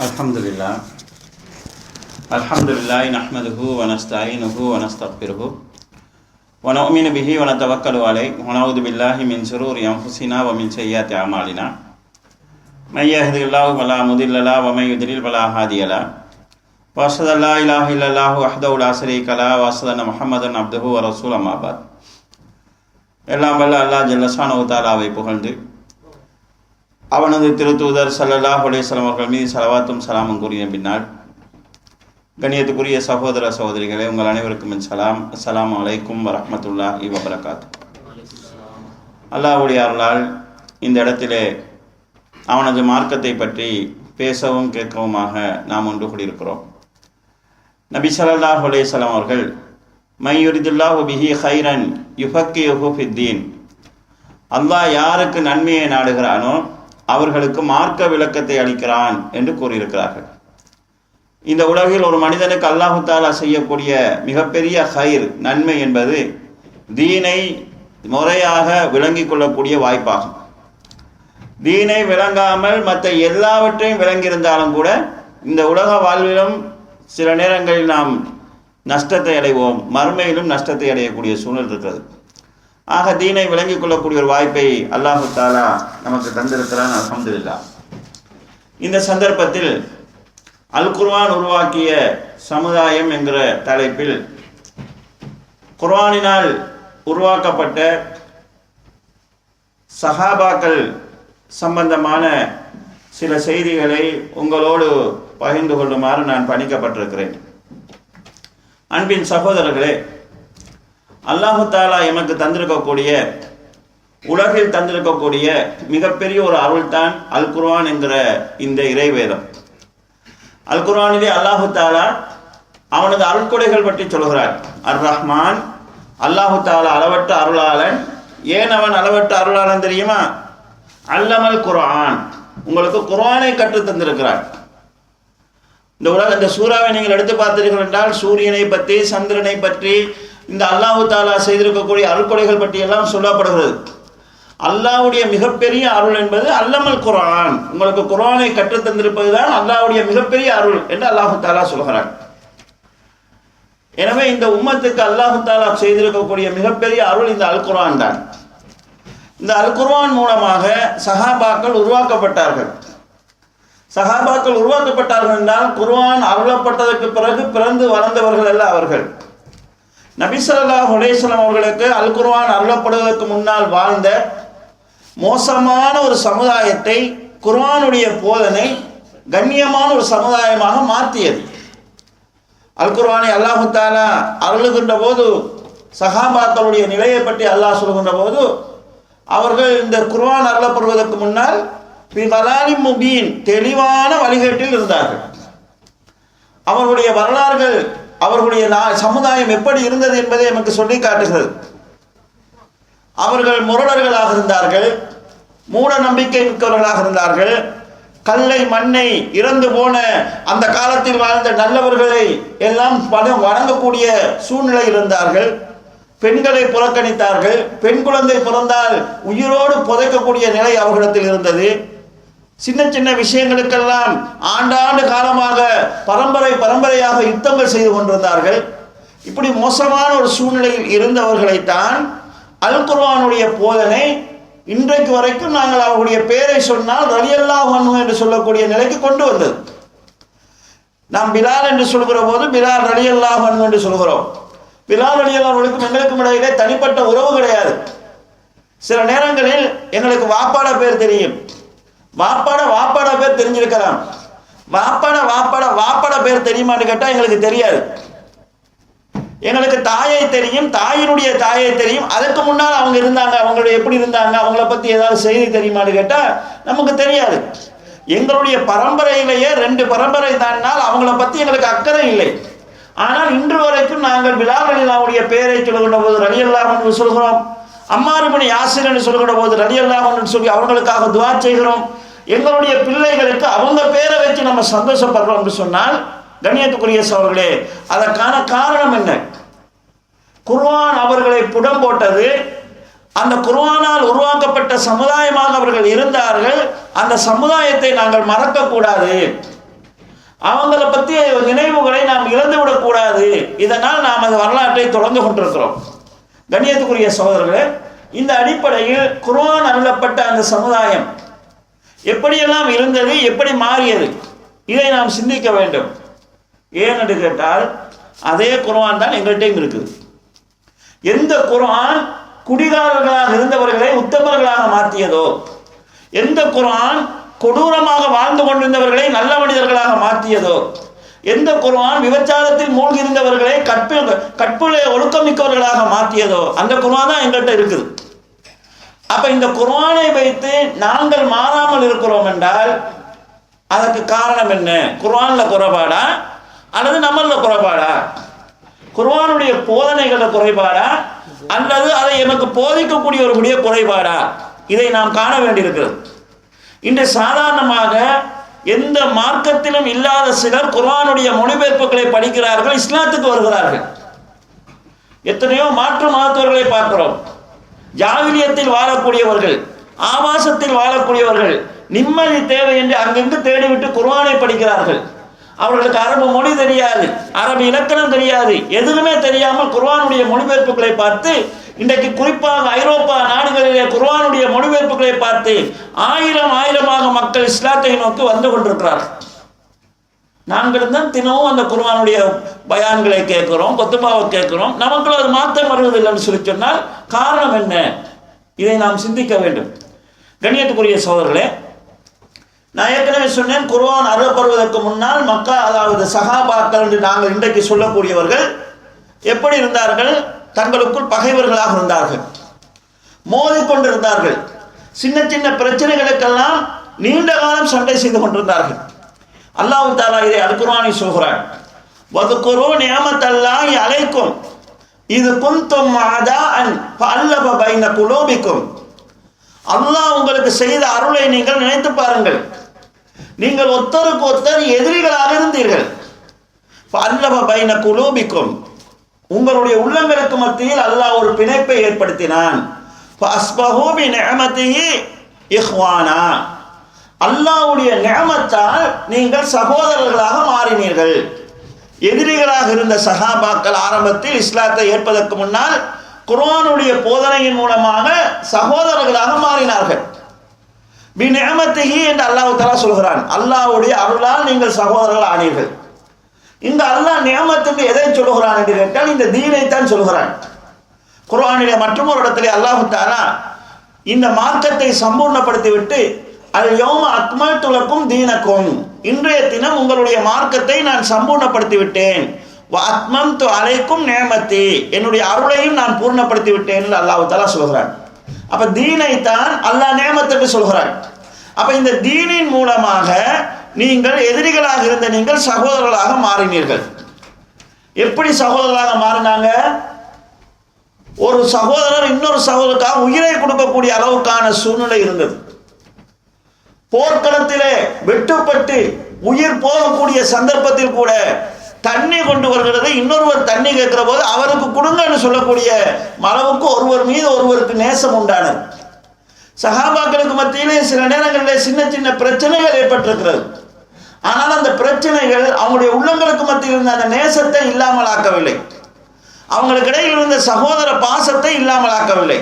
அல்ஹம்துலில்லாஹ் நஹ்மதுஹு வ நஸ்தஈனுஹு வ நஸ்தக்ஃபிருஹு வ நு'மினு பிஹி வ நதவக்கலு அலைஹி வ நஊது பில்லாஹி மின் ஷுரூரி அன்ஃபுஸினா வ மின் ஸய்யிஆத்தி அமாலினா மை யஹ்திஹில்லாஹு ஃபலா முதில்ல லஹு வ மை யுத்லில் ஃபலா ஹாதிய லஹு வ அஷ்ஹது அல்லா இலாஹா இல்லல்லாஹு வஹ்தஹு லா ஷரீக லஹு வ அஷ்ஹது அன்ன முஹம்மதன் அப்துஹு வ ரசூலுஹு அம்மா பஅத். எல்லாம் வல்ல அல்லாஹ் ஜல்ல ஷானஹு தஆலாவை புகழ்ந்து அவனது திருத்தூதர் ஸல்லல்லாஹு அலைஹி வஸல்லம் அவர்கள் மீது ஸலவாத்தும் ஸலாமும் கூறிய பின்னால், கண்ணியத்துக்குரிய சகோதர சகோதரிகளே, உங்கள் அனைவருக்கும் என் சலாம். அஸ்ஸலாமு அலைக்கும் வரஹ்மத்துல்லாஹி வபரகாத்துஹு. அல்லாஹ்வுடைய அருளால் இந்த இடத்திலே அவனது மார்க்கத்தை பற்றி பேசவும் கேட்கவுமாக நாம் ஒன்று கூடியிருக்கிறோம். நபி ஸல்லல்லாஹு அலைஹி வஸல்லம் அவர்கள் மை யுரிதுல்லாஹு பிஹி கைரன் யுஃபக்கிஹு ஃபித்தீன், அல்லாஹ் யாருக்கு நன்மையை நாடுகிறானோ அவர்களுக்கு மார்க்க விளக்கத்தை அளிக்கிறான் என்று கூறியிருக்கிறார்கள். இந்த உலகில் ஒரு மனிதனுக்கு அல்லாஹு தஆலா செய்யக்கூடிய மிகப்பெரிய ஹைர், நன்மை என்பது தீனை முறையாக விளங்கிக் கொள்ளக்கூடிய வாய்ப்பாகும். தீனை விளங்காமல் மற்ற எல்லாவற்றையும் விளங்கியிருந்தாலும் கூட இந்த உலக வாழ்விலும் சில நேரங்களில் நாம் நஷ்டத்தை அடைவோம், மறுமையிலும் நஷ்டத்தை அடையக்கூடிய சூழல் இருக்கிறது. ஆக தீனை விளங்கிக் கொள்ளக்கூடிய ஒரு வாய்ப்பை அல்லாஹு தஆலா நமக்கு தந்திருக்கிறான். அல்ஹம்துலில்லாஹ். இந்த சந்தர்ப்பத்தில் அல் குர்ஆன் உருவாக்கிய சமுதாயம் என்கிற தலைப்பில் குர்ஆனினால் உருவாக்கப்பட்ட சஹாபாக்கள் சம்பந்தமான சில செய்திகளை உங்களோடு பகிர்ந்து கொள்ளுமாறு நான் பணிக்கப்பட்டிருக்கிறேன். அன்பின் சகோதரர்களே, அல்லாஹு தஆலா எமக்கு தந்திருக்கக்கூடிய, உலகில் தந்திருக்கக்கூடிய மிகப்பெரிய ஒரு அருள்தான் அல் குர்ஆன் என்கிற இந்த இறைவேதம். அல் குர்ஆனிலே அல்லாஹு தஆலா அவனது அருள்கொடைகள் பற்றி சொல்கிறார். அர் ரஹ்மான், அல்லாஹு தஆலா அளவற்ற அருளாளன். ஏன் அவன் அளவற்ற அருளாளன் தெரியுமா? அல்லமல் குர்ஆன், உங்களுக்கு குர்ஆனை கற்றுத் தந்திருக்கிறார். இந்த சூறாவை நீங்கள் எடுத்து பார்த்தீர்கள் என்றால் சூரியனை பற்றி, சந்திரனை பற்றி, இந்த அல்லாஹு தஆலா செய்திருக்கக்கூடிய அருள்கொடைகள் பற்றி எல்லாம் சொல்லப்படுகிறது. அல்லாஹ்வுடைய மிகப்பெரிய அருள் என்பது அல்லமல் குர்ஆன், உங்களுக்கு குர்ஆனை கற்றுத் தந்திருப்பது தான் அல்லாஹ்வுடைய மிகப்பெரிய அருள் என்று அல்லாஹு தஆலா சொல்கிறார். எனவே இந்த உம்மத்துக்கு அல்லாஹு தஆலா செய்திருக்கக்கூடிய மிகப்பெரிய அருள் இந்த அல் குர்ஆன் தான். இந்த அல் குர்ஆன் மூலமாக சஹாபாக்கள் உருவாக்கப்பட்டார்கள். சஹாபாக்கள் உருவாக்கப்பட்டார்கள் என்றால் குர்ஆன் அருளப்பட்டதற்கு பிறகு பிறந்து வளர்ந்தவர்கள் அல்ல அவர்கள். நபி ஸல்லல்லாஹு அலைஹி வஸல்லம் அவர்களுக்கு அல் குர்ஆன் அருளப்படுவதற்கு முன்னால் வாழ்ந்த மோசமான ஒரு சமுதாயத்தை குர்ஆனுடைய போதனை கண்ணியமான ஒரு சமுதாயமாக மாற்றியது. அல் குர்ஆனை அல்லாஹு தஆலா அருளுகின்ற போது சஹாபாக்களுடைய நிலையை பற்றி அல்லாஹ் சொல்கின்ற போது, அவர்கள் இந்த குர்ஆன் அருளப்படுவதற்கு முன்னால் பிதலாலிம் முபீன், தெளிவான வழிகேட்டில் இருந்தார்கள். அவர்களுடைய வரலாறுகள், அவர்களுடைய சமுதாயம் எப்படி இருந்தது என்பதை நமக்கு சொல்லி காட்டுகிறது. அவர்கள் முரடர்களாக இருந்தார்கள், மூட நம்பிக்கை மிக்கவர்களாக இருந்தார்கள். கல்லை மண்ணை இறந்து போன அந்த காலத்தில் வாழ்ந்த நல்லவர்களை எல்லாம் வணங்கக்கூடிய சூழ்நிலை இருந்தார்கள். பெண்களை புறக்கணித்தார்கள். பெண் குழந்தை பிறந்தால் உயிரோடு புதைக்கக்கூடிய நிலை அவர்களிடத்தில் இருந்தது. சின்ன சின்ன விஷயங்களுக்கெல்லாம் ஆண்டாண்டு காலமாக பரம்பரையாக யுத்தங்கள் செய்து கொண்டிருந்தார்கள். இப்படி மோசமான ஒரு சூழ்நிலையில் இருந்தவர்களைத்தான் அல் குர்ஆனுடைய போதனை இன்றைக்கு வரைக்கும் நாங்கள் அவருடைய பெயரை சொன்னால் ரலியல்லாஹு அன்ஹு என்று சொல்லக்கூடிய நிலைக்கு கொண்டு வந்தது. நாம் பிலால் என்று சொல்கிற போது பிலால் ரலியல்லாஹு அன்ஹு என்று சொல்கிறோம். பிலால் ரலியல்லாஹு அன்ஹுக்கும் எங்களுக்கும் இடையிலே தனிப்பட்ட உறவு கிடையாது. சில நேரங்களில் எங்களுக்கு வாப்பாட பேர் தெரியும், வாப்பாட பேர் தெரிஞ்சிருக்கலாம். வாப்பாட பேர் தெரியுமான்னு கேட்டால் எங்களுக்கு தெரியாது. எங்களுக்கு தாயை தெரியும், தாயினுடைய தாயை தெரியும். அதுக்கு முன்னால் அவங்க இருந்தாங்க, அவங்களுடைய எப்படி இருந்தாங்க, அவங்கள பற்றி ஏதாவது செய்தி தெரியுமான்னு கேட்டால் நமக்கு தெரியாது. எங்களுடைய பரம்பரையிலேயே 2 பரம்பரை தானால் அவங்கள பற்றி எங்களுக்கு அக்கறை இல்லை. ஆனால் இன்று வரைக்கும் நாங்கள் பிலால் ரலியல்லாஹுடைய பெயரை சொல்கின்ற போது ரலியல்லாஹு அன்ஹு சொல்கிறோம். அம்மார் இப்னு யாசிர் என்று சொல்கிற போது ரலியல்லாஹு அன்ஹு சொல்லி அவர்களுக்காக துஆ செய்கிறோம். எங்களுடைய பிள்ளைகளுக்கு அவங்க பேரை வச்சு நம்ம சந்தோஷப்படுறோம் என்று சொன்னால், கண்ணியத்துக்குரிய சகோதரர்களே, அதற்கான காரணம் என்ன? குர்ஆன் அவர்களை புடம் போட்டது. அந்த குர்ஆனால் உருவாக்கப்பட்ட சமுதாயமாக அவர்கள் இருந்தார்கள். அந்த சமுதாயத்தை நாங்கள் மறக்கக்கூடாது. அவங்கள பற்றிய நினைவுகளை நாம் இழந்துவிடக்கூடாது. இதனால் நாம் அந்த வரலாற்றை தொடர்ந்து கொண்டிருக்கிறோம். கண்ணியத்துக்குரிய சகோதரர்களே, இந்த அடிப்படையில் குர்ஆன் அருளப்பட்ட அந்த சமுதாயம் எப்படியெல்லாம் இருந்தது, எப்படி மாறியது, இதை நாம் சிந்திக்க வேண்டும். ஏனென்று கேட்டால் அதே குர்ஆன் தான் எங்கள்கிட்டையும் இருக்குது. எந்த குர்ஆன் குடிகாரர்களாக இருந்தவர்களை உத்தமர்களாக மாற்றியதோ, எந்த குர்ஆன் கொடூரமாக வாழ்ந்து கொண்டிருந்தவர்களை நல்ல மனிதர்களாக மாற்றியதோ, எந்த குர்ஆன் விபச்சாரத்தில் மூழ்கி இருந்தவர்களை கற்புல ஒழுக்கமிக்கவர்களாக மாற்றியதோ, அந்த குர்ஆன் தான் எங்கள்கிட்ட இருக்குது. அப்ப இந்த குர்ஆனை வைத்து நாங்கள் மாறாமல் இருக்கிறோம் என்றால் அதற்கு காரணம் என்ன? குர்ஆன்ல குறைபாடா அல்லது நம்மள குறைபாடா? குர்ஆனுடைய போதனைகள குறைபாடா அல்லது அதை எனக்கு போதிக்கக்கூடியவர்களுடைய குறைபாடா? இதை நாம் காண வேண்டியிருக்கிறது. இன்று சாதாரணமாக எந்த மார்க்கத்திலும் இல்லாத சிலர் குர்ஆனுடைய மொழிபெயர்ப்புகளை படிக்கிறார்கள், இஸ்லாத்துக்கு வருகிறார்கள். எத்தனையோ மாற்று மதத்தவர்களை பார்க்கிறோம். ஜாகிலியத்தில் வாழக்கூடியவர்கள், ஆபாசத்தில் வாழக்கூடியவர்கள் நிம்மதி தேவை என்று அங்கெங்கு தேடிவிட்டு குர்ஆனை படிக்கிறார்கள். அவர்களுக்கு அரபு மொழி தெரியாது, அரபு இலக்கணம் தெரியாது, எதுவுமே தெரியாமல் குர்ஆனுடைய மொழிபெயர்ப்புகளை பார்த்து இன்றைக்கு குறிப்பாக ஐரோப்பா நாடுகளிலே குர்ஆனுடைய மொழிபெயர்ப்புகளை பார்த்து ஆயிரமாக மக்கள் இஸ்லாத்தை நோக்கி வந்து கொண்டிருக்கிறார்கள். நாங்கள் தான் தினமும் அந்த குர்ஆனுடைய பயான்களை கேட்கிறோம், கொத்துபாவை கேட்கிறோம், நமக்குள்ள அது மாற்றம் வருவதில்லைன்னு சொல்லி சொன்னால் காரணம் என்ன? இதை நாம் சிந்திக்க வேண்டும். கண்ணியத்துக்குரிய சகோதரர்களே, நான் ஏற்கனவே சொன்னேன், குர்ஆன் அருளப்படுவதற்கு முன்னால் மக்கா, அதாவது சஹாபாக்கள் என்று நாங்கள் இன்றைக்கு சொல்லக்கூடியவர்கள் எப்படி இருந்தார்கள்? தங்களுக்குள் பகைவர்களாக இருந்தார்கள், மோதிக்கொண்டிருந்தார்கள், சின்ன சின்ன பிரச்சனைகளுக்கெல்லாம் நீண்ட காலம் சண்டை செய்து கொண்டிருந்தார்கள். அல்லாஹ் தஆலா இதை அல் குர்ஆனில் சொல்கிறான், வதுகுரு நிஅமத்தல்லாஹி அலைக்கும் இது குன்தும் அதாஅன் ஃபஅல்லப பைன குலூபிக்கும். அல்லாஹ் உங்களுக்கு செய்த அருளை நீங்கள் நினைத்து பாருங்கள். நீங்கள் ஒருத்தருக்கு ஒருத்தர் எதிரிகளாக இருந்தீர்கள். ஃபஅல்லப பைன குலூபிக்கும், உங்களுடைய உள்ளங்களுக்கு மத்தியில் அல்லாஹ் ஒரு பிணைப்பை ஏற்படுத்தினான். ஃபஅஸ்பஹு பி நிஅமத்திஹி இஹ்வானா, அல்லாஹ்வுடைய நிஅமத்தால் நீங்கள் சகோதரர்களாக மாறினீர்கள். எதிரிகளாக இருந்த சஹாபாக்கள் ஆரம்பத்தில் இஸ்லாத்தை ஏற்பதற்கு முன்னால் குர்ஆனுடைய போதனையின் மூலமாக சகோதரர்களாக மாறினார்கள். பி நிஅமத்திஹி என்று அல்லாஹ் தஆலா சொல்கிறான், அல்லாஹ்வுடைய அருளால் நீங்கள் சகோதரர்கள் ஆனீர்கள். இந்த அல்லாஹ் நிஅமத் என்று எதை சொல்கிறான் என்று கேட்டால் இந்த தீனை தான் சொல்கிறான். குர்ஆனிலே மற்றொரு இடத்திலே அல்லாஹ் தஆலா இந்த மார்க்கத்தை சம்பூர்ணப்படுத்திவிட்டு அல் யௌம அக்மல்து லக்கும் தீனக்கும், இன்றைய தினம் உங்களுடைய மார்க்கத்தை நான் சம்பூர்ணப்படுத்தி விட்டேன். வ அத்மம்து அலைக்கும் நிஅமத்தி, என்னுடைய அருளையும் நான் பூர்ணப்படுத்தி விட்டேன் என்று அல்லாஹ் தஆலா சொல்கிறான். அப்ப தீனை தான் அல்லாஹ் நிஅமத் என்று சொல்கிறான். அப்ப இந்த தீனின் மூலமாக நீங்கள் எதிரிகளாக இருந்த நீங்கள் சகோதரர்களாக மாறினீர்கள். எப்படி சகோதரர்களாக மாறினாங்க? ஒரு சகோதரர் இன்னொரு சகோதரருக்காக உயிரை கொடுக்கக்கூடிய அளவுக்கான சூழ்நிலை இருந்தது. போர்க்களத்திலே வெட்டுப்பட்டு உயிர் போகக்கூடிய சந்தர்ப்பத்தில் கூட தண்ணி கொண்டு வருகிறது, இன்னொருவர் தண்ணி கேட்கிற போது அவருக்கு கொடுங்கன்னு சொல்லக்கூடிய அளவுக்கு ஒருவர் மீது ஒருவருக்கு நேசம் உண்டானது. சஹாபாக்களுக்கு மத்தியிலே சில நேரங்களில் சின்ன சின்ன பிரச்சனைகள் ஏற்பட்டிருக்கிறது. ஆனால் அந்த பிரச்சனைகள் அவங்களுடைய உள்ளங்களுக்கு மத்தியில் இருந்த அந்த நேசத்தை இல்லாமல் ஆக்கவில்லை, அவங்களுக்கு இடையில் இருந்த சகோதர பாசத்தை இல்லாமல் ஆக்கவில்லை.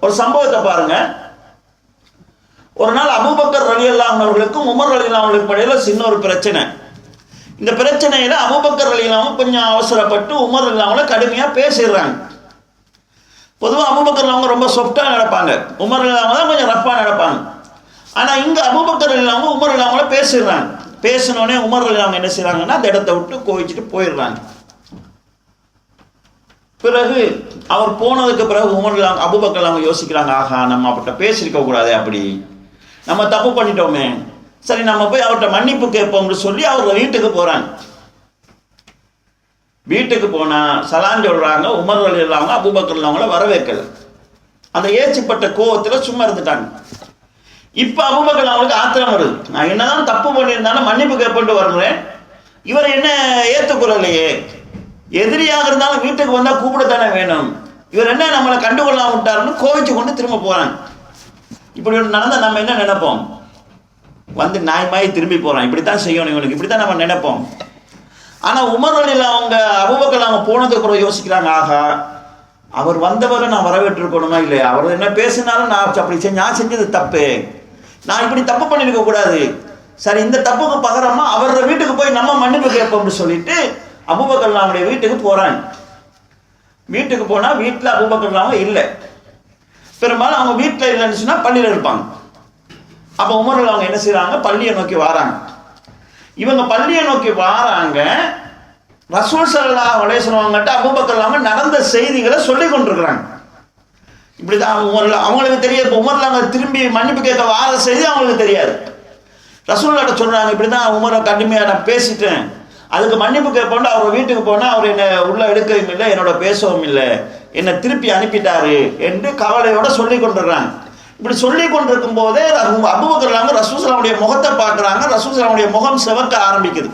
ஒரு சம்பவத்தை பாருங்க. ஒரு நாள் அபூபக்கர் ரலியல்லாஹு அன்ஹு அவர்களுக்கும் உமர் ரலியல்லாஹு அன்ஹு அவர்களுக்கும் இடையில சின்ன ஒரு பிரச்சனை. இந்த பிரச்சனையில அபூபக்கர் ரலியல்லாஹு அன்ஹு கொஞ்சம் அவசரப்பட்டு உமர் ரலியல்லாஹு அன்ஹு கடுமையா பேசிடுறாங்க. பொதுவாக அபூபக்கர் ரலியல்லாஹு அன்ஹு ரொம்ப சாஃப்டா நடப்பாங்க, உமர் ரலியல்லாஹு அன்ஹு தான் கொஞ்சம் ரஃப்பா நடப்பாங்க. ஆனா இங்க அபூபக்கர் ரலியல்லாஹு அன்ஹு உமர் ரலியல்லாஹு அன்ஹு பேசிடுறாங்க. பேசினோடனே உமர் ரலியல்லாஹு அன்ஹு என்ன செய்றாங்கன்னா அந்த இடத்தை விட்டு கோவிச்சுட்டு போயிடுறாங்க. பிறகு அவர் போனதுக்கு பிறகு உமர் ரலியல்லாஹு அன்ஹு அபூபக்கர் ரலியல்லாஹு அன்ஹு யோசிக்கிறாங்க, ஆஹா நம்ம அவர்கிட்ட பேசியிருக்க கூடாது, அப்படி நம்ம தப்பு பண்ணிட்டோமே, சரி நம்ம போய் அவர்கிட்ட மன்னிப்பு கேட்போம்னு சொல்லி அவர் வீட்டுக்கு போறாங்க. வீட்டுக்கு போனா சலான் சொல்றாங்க. உமர் ரலியல்லாஹு அன்ஹு அபூபக்கர் ரலியல்லாஹு அன்ஹு வரவேற்கல. அந்த ஏச்சிப்பட்ட கோவத்தில் சும்மா இருந்துட்டாங்க. இப்போ அபூபக்கர் ரலியல்லாஹு அன்ஹுக்கு ஆத்திரம் வருது, நான் என்னதான் தப்பு பண்ணியிருந்தாலும் மன்னிப்பு கேட்பட்டு வருகிறேன், இவர் என்ன ஏற்றுக்கொள்ளலையே, எதிரியாக இருந்தாலும் வீட்டுக்கு வந்தால் கூப்பிடத்தானே வேணும், இவர் என்ன நம்மளை கண்டுகொள்ளாம விட்டாருன்னு கோவிச்சு கொண்டு திரும்ப போறாங்க. இப்படி ஒன்று நடந்தால் நம்ம என்ன நினைப்போம்? வந்து நாய்மாய் திரும்பி போகிறான். இப்படி தான் செய்யணும் இவனுக்கு, இப்படி தான் நம்ம நினைப்போம். ஆனால் உமர் ரலியல்லாஹு அவங்க அபூபக்கர் அவங்க போனதுக்கு அப்புறம் யோசிக்கிறாங்க, ஆகா அவர் வந்தவரை நான் வரவேற்றிருக்கணுமா இல்லையா, அவர் என்ன பேசினாலும் நான் அப்படி நான் செஞ்சது தப்பு, நான் இப்படி தப்பு பண்ணியிருக்க கூடாது, சரி இந்த தப்புக்கு பகரமா அவரோட வீட்டுக்கு போய் நம்ம மன்னிப்பு கேட்போம்னு சொல்லிட்டு அபூபக்கர் அவங்களுடைய வீட்டுக்கு போகிறாங்க. வீட்டுக்கு போனால் வீட்டில் அபூபக்கர் அவங்க இல்லை. பெரும்பாலும் அவங்க வீட்டில் இல்லைன்னு சொன்னால் பள்ளியில் இருப்பாங்க. அப்போ உமர் அவங்க என்ன செய்கிறாங்க, பள்ளியை நோக்கி வராங்க. இவங்க பள்ளியை நோக்கி வராங்க. ரசூல் ஸல்லல்லாஹு அலைஹி வஸல்லம் அபூபக்கர் அவங்க நடந்த செய்திகளை சொல்லி கொண்டிருக்கிறாங்க. இப்படி தான் அவங்களுக்கு தெரியாது. இப்போ உமர் அவங்க திரும்பி மன்னிப்பு கேட்க வார செய்தி அவங்களுக்கு தெரியாது. ரசூலுல்லாஹ்ட்ட சொல்கிறாங்க, இப்படி தான் உமரை கடுமையாக நான் பேசிட்டேன், அதுக்கு மன்னிப்பு கேட்போன்னு அவர் வீட்டுக்கு போனால் அவர் என்னை உள்ள எடுக்கவும் இல்லை, என்னோட பேசவும் இல்லை, என்னை திருப்பி அனுப்பிட்டாரு என்று கவலையோட சொல்லி கொண்டிருக்கிறாங்க. இப்படி சொல்லி கொண்டிருக்கும் போதே அபூபக்கர் ரசூலுல்லாஹி ஸல்லல்லாஹு முகத்தை பார்க்குறாங்க. ரசூலுல்லாஹி ஸல்லல்லாஹு முகம் சிவக்க ஆரம்பிக்குது.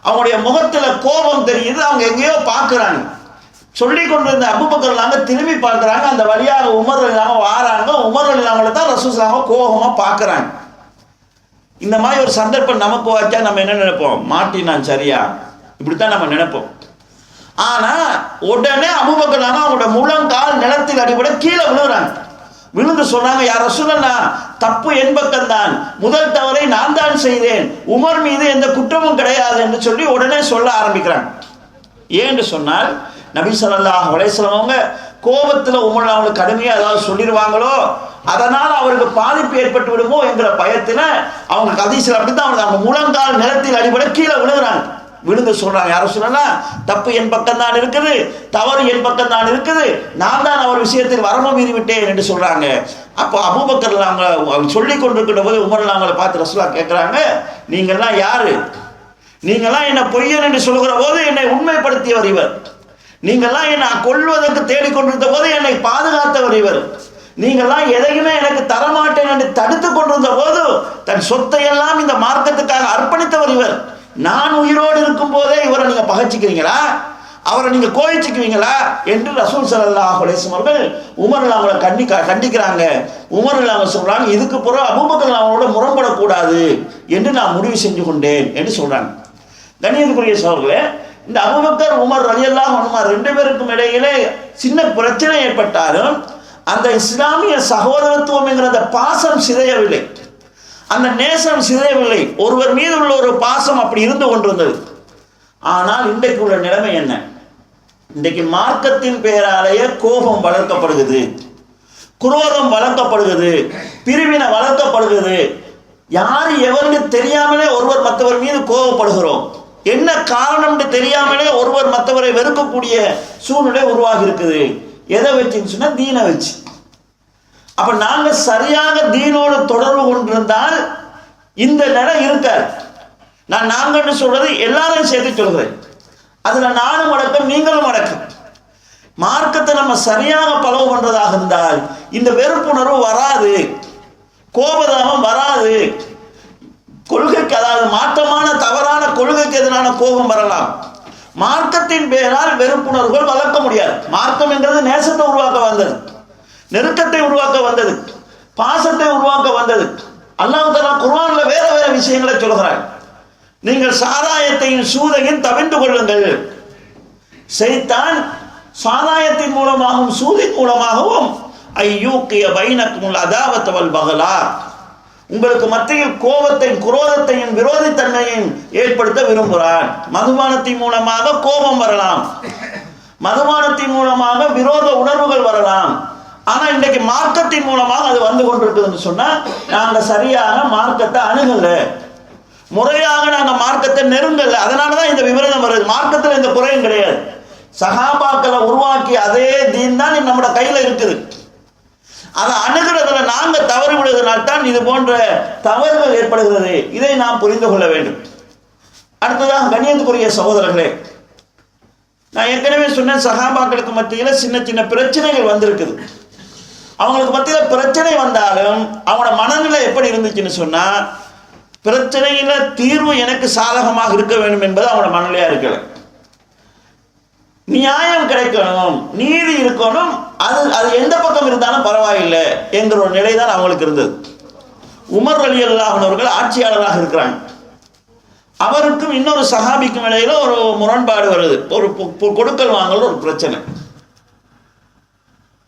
அவங்களுடைய முகத்தில் கோபம் தெரியுது. அவங்க எங்கேயோ பார்க்குறாங்க. சொல்லி கொண்டிருந்த அபூபக்கர் திரும்பி பார்க்குறாங்க. அந்த வழியாக உமர் ரலியல்லாஹு வாராங்க. உமர் ரலியல்லாஹு தான் ரசூலுல்லாஹி ஸல்லல்லாஹு கோபமாக பார்க்குறாங்க. இந்த மாதிரி ஒரு சந்தர்ப்பம் நமக்கு வச்சா நம்ம என்ன நினைப்போம், மாட்டினான் சரியா, இப்படித்தான் நம்ம நினைப்போம். ஆனால் உடனே அபூபக்கர் அவங்களோட முழங்கால் நிலத்தில் அடிபட கீழே விழுகிறாங்க. விழுந்து சொன்னாங்க, யார் ரசூலல்லாஹ், தப்பு என் பக்கம்தான், முதல் தவறை நான் தான் செய்தேன், உமர் மீது எந்த குற்றமும் கிடையாது என்று சொல்லி உடனே சொல்ல ஆரம்பிக்கிறாங்க. ஏன்னு சொன்னால் நபி ஸல்லல்லாஹு அலைஹி வஸல்லம் அவங்க கோபத்தில் உமர் அவங்களுக்கு கடுமையாக ஏதாவது சொல்லிடுவாங்களோ, அதனால் அவருக்கு பாதிப்பு ஏற்பட்டு விடுமோ என்கிற பயத்தில் அவங்க ஹதீஸ்ல அப்படித்தான் அவங்க முழங்கால் நிலத்தில் அடிபட கீழே விழுகிறாங்க. விழுந்து சொல்றாங்க, யாரும் சொல்லலாம், தப்பு என் பக்கம் தான் இருக்குது, தவறு என் பக்கம் தான் இருக்குது, நான் தான் அவர் விஷயத்தில் வரம்பு மீறி விட்டேன் என்று சொல்றாங்க. அப்போ அபூபக்கர் அவங்க சொல்லி கொண்டிருக்கிற போது உமர் அவங்களை பார்த்து ரசூலுல்லாஹ் கேட்கிறாங்க, நீங்கள்லாம் யாரு, நீங்கள்லாம் என்ன பொய்யன் என்று சொல்கிற போது என்னை உண்மைப்படுத்தியவர் இவர், நீங்கள்லாம் என்னை கொல்வதற்கு தேடிக்கொண்டிருந்த போது என்னை பாதுகாத்தவர் இவர், நீங்கள்லாம் எதையுமே எனக்கு தரமாட்டேன் என்று தடுத்து கொண்டிருந்த போது தன் சொத்தை எல்லாம் இந்த மார்க்கத்துக்காக அர்ப்பணித்தவர் இவர், நான் உயிரோடு இருக்கும் போதே இவரை நீங்க பகைச்சிக்கிறீங்களா, அவரை நீங்க கோயிச்சுக்குவீங்களா என்று ரசூல் ஸல்லல்லாஹு அலைஹி வஸல்லம் அவர்கள் உமர் அவங்களை கண்டிக்கிறாங்க. உமர் அவங்க சொல்றாங்க, இதுக்கு பிறகு அபூபக்கர் அவங்களோட முரண்படக்கூடாது என்று நான் முடிவு செஞ்சு கொண்டேன் என்று சொல்றாங்க. கண்ணியத்துக்குரிய சகோதரர்களே, இந்த அபூபக்கர் உமர் ரலியல்லாஹு அன்ஹுமா ரெண்டு பேருக்கும் இடையிலே சின்ன பிரச்சனை ஏற்பட்டாலும் அந்த இஸ்லாமிய சகோதரத்துவம் என்கிற அந்த பாசம் சிதையவில்லை, அந்த நேசம் சிதையவில்லை. ஒருவர் மீது உள்ள ஒரு பாசம் அப்படி இருந்து கொண்டிருந்தது. ஆனால் இன்றைக்கு உள்ள நிலைமை என்ன, இன்றைக்கு மார்க்கத்தின் பெயராலேயே கோபம் வளர்க்கப்படுகிறது, குரோதம் வளர்க்கப்படுகிறது, பிரிவினை வளர்க்கப்படுகிறது. யார் எவருக்கு தெரியாமலே ஒருவர் மற்றவர் மீது கோபப்படுகிறோம், என்ன காரணம் தெரியாமலே ஒருவர் மற்றவரை வெறுக்கக்கூடிய சூழ்நிலை உருவாகி இருக்குது. எதை வச்சுன்னு சொன்னா தீனை வச்சு. அப்ப நாங்க சரியாக தீனோடு தொடர்பு கொண்டிருந்தால் இந்த நிலை இருக்காது. நாங்கன்னு சொல்றது எல்லாரையும் சேர்த்து சொல்கிறேன், அதுல நானும் அடக்கம் நீங்களும் அடக்கம். மார்க்கத்தை நம்ம சரியாக பலவு பண்றதாக இருந்தால் இந்த வெறுப்புணர்வு வராது, கோபதாபம் வராது, கொள்கைக்கு அதாவது மாற்றமான தவறான கொள்கைக்கு எதிரான கோபம் வரலாம். மார்க்கத்தின் பெயரால் வெறுப்புணர்வுகள் வளர்க்க முடியாது. மார்க்கம் என்றது நேசத்தை உருவாக்க வந்தது, நெருக்கத்தை உருவாக்க வந்தது, பாசத்தை உருவாக்க வந்தது. அல்லாஹ் தஆலா குர்ஆன்ல வேற வேற விஷயங்களை சொல்கிறார். நீங்கள் சாராயத்தையும் சூதையும் தவிர்த்து கொள்ளுங்கள். ஷைத்தான் சாராயத்தின் மூலமாகவும் சூதின் மூலமாகவும் ஐயூக்கிய பைனக்குமுல் அதாவத வல் பகலா, உங்களுக்கு மத்தியில் கோபத்தையும் குரோதத்தையும் விரோதித்தன்மையும் ஏற்படுத்த விரும்புகிறான். மதுபானத்தின் மூலமாக கோபம் வரலாம், மதுபானத்தின் மூலமாக விரோத உணர்வுகள் வரலாம். ஆனா இன்றைக்கு மார்க்கத்தின் மூலமாக அது வந்து கொண்டிருக்குதுன்னு சொன்னா நாங்க சரியாக மார்க்கத்தை அணுகல, முறையாக நாங்க மார்க்கத்தை நெருங்கல. அதனாலதான் இந்த விபரீதம் வருது. மார்க்கத்தில் இந்த குறையும் கிடையாது. சஹாபாக்களை உருவாக்கி அதே தீன் தான் நம்மளோட கையில இருக்குது. அதை அணுகிறதுல நாங்க தவறு விடுவதனால்தான் இது போன்ற தவறுகள் ஏற்படுகிறது. இதை நாம் புரிந்து கொள்ள வேண்டும். அடுத்ததாக கண்ணியத்துக்குரிய சகோதரர்களே, நான் ஏற்கனவே சொன்னேன், சஹாபாக்களுக்கு மத்தியில சின்ன சின்ன பிரச்சனைகள் வந்திருக்குது. அவங்களுக்கு மத்தியில பிரச்சனை வந்தாலும் அவங்களோட மனநிலை எப்படி இருந்துச்சுன்னு சொன்னா, பிரச்சனையில தீர்வு எனக்கு சாதகமாக இருக்க வேண்டும் என்பது அவங்களோட மனநிலையா இருக்கல. நியாயம் கிடைக்கணும், நீதி இருக்கணும், அது எந்த பக்கம் இருந்தாலும் பரவாயில்லை என்கிற ஒரு நிலை தான் அவங்களுக்கு இருந்தது. உமர் ரலியல்லாஹு அன்ஹு அவர்கள் ஆட்சியாளராக இருக்கிறாங்க. அவருக்கும் இன்னொரு சஹாபிக்கும் இடையில ஒரு முரண்பாடு வருது. ஒரு கொடுக்கல் வாங்கல் ஒரு பிரச்சனை.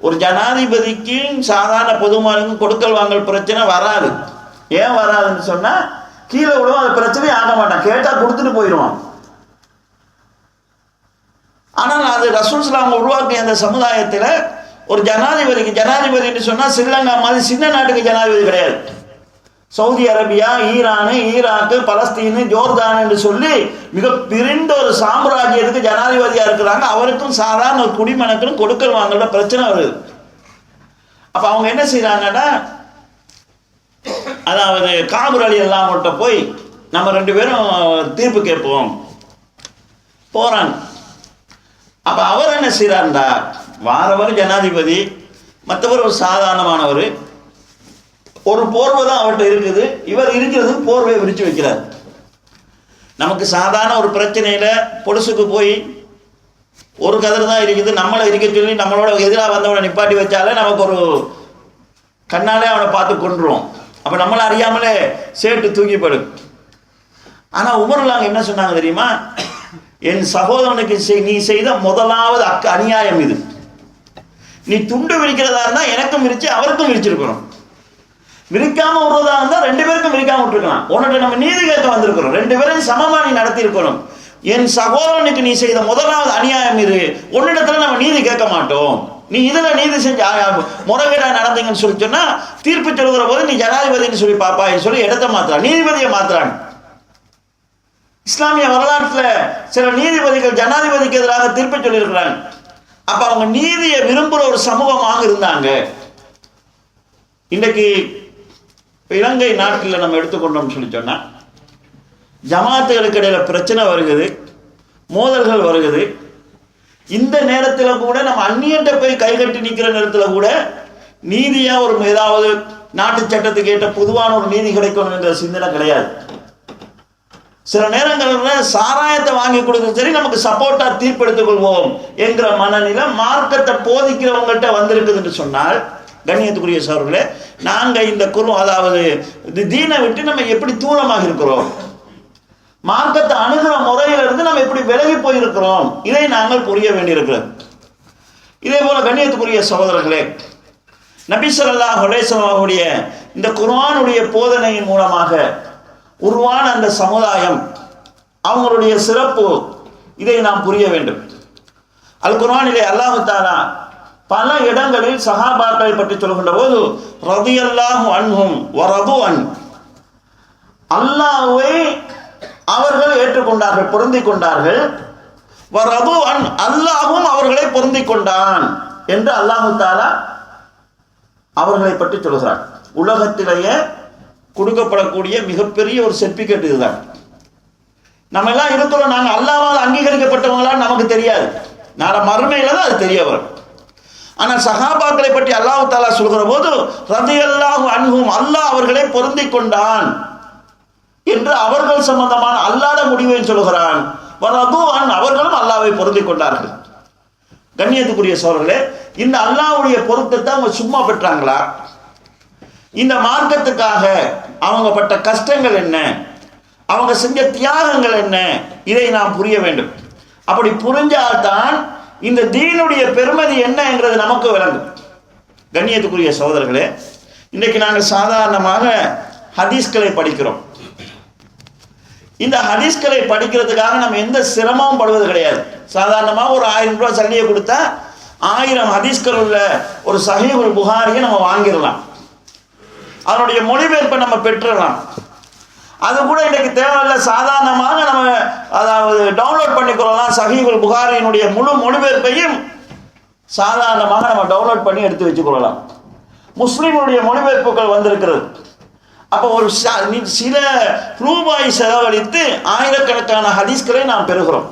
ஒரு ஜனாதிபதிக்கு சாதாரண பொதுமக்களுக்கும் கொடுக்கல் வாங்கல் பிரச்சனை வராது. ஏன் வராதுன்னு சொன்னா, கீழே விடுவோம், அது பிரச்சனையே ஆக மாட்டான், கேட்டா கொடுத்துட்டு போயிடுவான். ஆனால் அது ரசூல் ஸல்லல்லாஹு உருவாக்கிய அந்த சமுதாயத்தில் ஒரு ஜனாதிபதின்னு சொன்னா ஸ்ரீலங்கா மாதிரி சின்ன நாட்டுக்கு ஜனாதிபதி கிடையாது. Saudi Arabia, Iran, Iraq, Palestine, Jordan என்று சொல்லி மிக பிரிந்த ஒரு சாம்ராஜ்யத்துக்கு ஜனாதிபதியா இருக்கிறாங்க. அவருக்கும் சாதாரண ஒரு குடிமகனுக்கும் கொடுக்கல் வாங்கல பிரச்சனை வருது. அப்ப அவங்க என்ன செய்யறாங்கன்னா, அதாவது காபூர் ரலியல்லாஹு அன்ஹு போய் நம்ம 2 பேரும் தீர்ப்பு கேட்போம் போறாங்க. அப்ப அவர் என்ன செய்யறாருண்டா, வாரவர் ஜனாதிபதி, மற்றவர் ஒரு சாதாரணமானவர், ஒரு போர்வை தான் அவர்கிட்ட இருக்குது, இவர் இருக்கிறது போர்வையை விரிச்சு வைக்கிறார். நமக்கு சாதாரண ஒரு பிரச்சனையில பொடுசுக்கு போய் ஒரு கதிர் தான் இருக்குது, நம்மளை இருக்க சொல்லி நம்மளோட எதிராக வந்தவனை நிப்பாட்டி வச்சாலே நமக்கு ஒரு கண்ணாலே அவனை பார்த்து கொண்டுருவோம். அப்ப நம்மளை அறியாமலே சேட்டு தூக்கிப்படும். ஆனா உமர்லாங்க என்ன சொன்னாங்க தெரியுமா, என் சகோதரனுக்கு நீ செய்த முதலாவது அநியாயம் இது. நீ துண்டு விரிக்கிறதா இருந்தா எனக்கும் விரிச்சு அவருக்கும் விரிச்சிருக்கணும். விரிக்காம விடுறதா இருந்தா 2 பேருக்கும் விரிக்காம விட்டுருக்கலாம். உன்கிட்ட நம்ம நீதி கேட்க வந்திருக்கிறோம், 2 பேரையும் சமமா நீ நடத்தி இருக்கணும். என் சகோதரனுக்கு நீ செய்த முதலாவது அநியாயம் இது, உன்னிடத்துல நம்ம நீதி கேட்க மாட்டோம், நீ இதுல நீதி செஞ்சு முறைகேடா நடந்தீங்கன்னு சொல்லி சொன்னா தீர்ப்பு சொல்கிற போது நீ ஜனாதிபதினு சொல்லி பாப்பான்னு சொல்லி இடத்த மாத்துறான், நீதிபதியை மாத்துறாங்க. இஸ்லாமிய வரலாற்றுல சில நீதிபதிகள் ஜனாதிபதிக்கு எதிராக தீர்ப்பு சொல்லியிருக்கிறாங்க. அப்ப அவங்க நீதியை விரும்புகிற ஒரு சமூகமாக இருந்தாங்க. இன்றைக்கு இலங்கை நாட்டில் நம்ம எடுத்துக்கொண்டோம்னு சொல்லி சொன்னா, ஜமாத்துகளுக்கு இடையில பிரச்சனை வருகிறது, மோதல்கள் வருகிறது. இந்த நேரத்தில் கூட நம்ம அந்நியன்ட்ட போய் கை கட்டி நிற்கிற நேரத்தில் கூட நீதியா ஒரு ஏதாவது நாட்டு சட்டத்துக்கு ஏற்ற பொதுவான ஒரு நீதி கிடைக்கணும் என்ற சிந்தனை கிடையாது. சில நேரங்களில் சாராயத்தை வாங்கி கொடுக்க சரி நமக்கு சப்போர்ட்டா தீர்ப்பெடுத்துக் கொள்வோம் என்கிற மனநிலை மார்க்கத்தை போதிக்கிறவங்கள்ட்ட வந்திருக்குதுன்னு சொன்னால், கண்ணியத்துக்குரிய சகோதரர்களே, நாங்க இந்த அதாவது தீனை விட்டு நம்ம எப்படி தூரமாக இருக்கிறோம், மார்க்கத்தை அணுகிற முறையிலிருந்து நம்ம எப்படி விலகி போயிருக்கிறோம், இதை நாங்கள் புரிய வேண்டியிருக்கிறோம். இதே போல கண்ணியத்துக்குரிய சகோதரர்களே, நபி ஸல்லல்லாஹு அலைஹி வஸல்லம் அவருடைய இந்த குர்ஆனுடைய போதனையின் மூலமாக உருவான அந்த சமுதாயம், அவங்களுடைய சிறப்பு, இதை நாம் புரிய வேண்டும். அல் குர்ஆனிலே அல்லாஹ் தஆலா பல இடங்களில் சஹாபாக்களை பற்றி சொல்கின்ற போது ரலியல்லாஹு அன்ஹும் வ ரது அன், அல்லாஹ்வை அவர்கள் ஏற்றுக்கொண்டார்கள், பொருந்திக் கொண்டார்கள், வ ரது அன், அல்லாஹ்வும் அவர்களை பொருந்திக் கொண்டான் என்று அல்லாஹ் தஆலா அவர்களை பற்றி சொல்கிறார். உலகத்திலேயே கொடுக்கப்படக்கூடிய மிகப்பெரிய ஒரு சர்டிபிகேட் இதுதான். நம்ம எல்லாம் இருக்கிறோம், நாங்கள் அல்லாஹ்வால் அங்கீகரிக்கப்பட்டவங்களா நமக்கு தெரியாது, நாளை மறுமையில தான் அது தெரிய வரும். ஆனால் சஹாபாக்களை பற்றி அல்லாஹ் தஆலா சொல்கிற போது ரலியல்லாஹு அன்ஹும், அல்லாஹ் அவர்களை பொருந்திக் கொண்டான் என்று அவர்கள் சம்பந்தமான அல்லாஹ்ட முடிவை சொல்கிறான். வரது அன், அவர்களும் அல்லாஹ்வை பொருந்திக் கொண்டார்கள். கண்ணியத்துக்குரிய சகோதரர்களே, இந்த அல்லாஹ்வுடைய பொருத்தத்தை அவங்க சும்மா பெற்றாங்களா? இந்த மார்க்கத்துக்காக அவங்க பட்ட கஷ்டங்கள் என்ன, அவங்க செஞ்ச தியாகங்கள் என்ன, இதை நாம் புரிய வேண்டும். அப்படி புரிஞ்சால்தான் இந்த தீனுடைய பெருமதி என்னங்கிறது நமக்கு விளங்கும். கண்ணியத்துக்குரிய சகோதரர்களே, இன்றைக்கு நாங்கள் சாதாரணமாக ஹதீஸ்களை படிக்கிறோம். இந்த ஹதீஸ்களை படிக்கிறதுக்காக நம்ம எந்த சிரமமும் படுவது கிடையாது. சாதாரணமாக ஒரு 1000 ரூபாய் சல்லியை கொடுத்தா 1000 ஹதீஸ்கள் உள்ள ஒரு சஹீஹுல் புகாரியை நம்ம வாங்கிடலாம், அதனுடைய மொழிபெயர்ப்பை நம்ம பெற்றுடலாம். அது கூட இன்றைக்கு தேவையில்லை, சாதாரணமாக நம்ம அதாவது டவுன்லோட் பண்ணிக்கிறோம். சஹீஹுல் புகாரியினுடைய முழு மொழிபெயர்ப்பையும் சாதாரணமாக நம்ம டவுன்லோட் பண்ணி எடுத்து வச்சுக்கொள்ளலாம். முஸ்லீமுடைய மொழிபெயர்ப்புகள் வந்திருக்கிறது. அப்போ ஒரு சில ரூபாய் செலவழித்து ஆயிரக்கணக்கான ஹதீஸ்களை நாம் பெறுகிறோம்.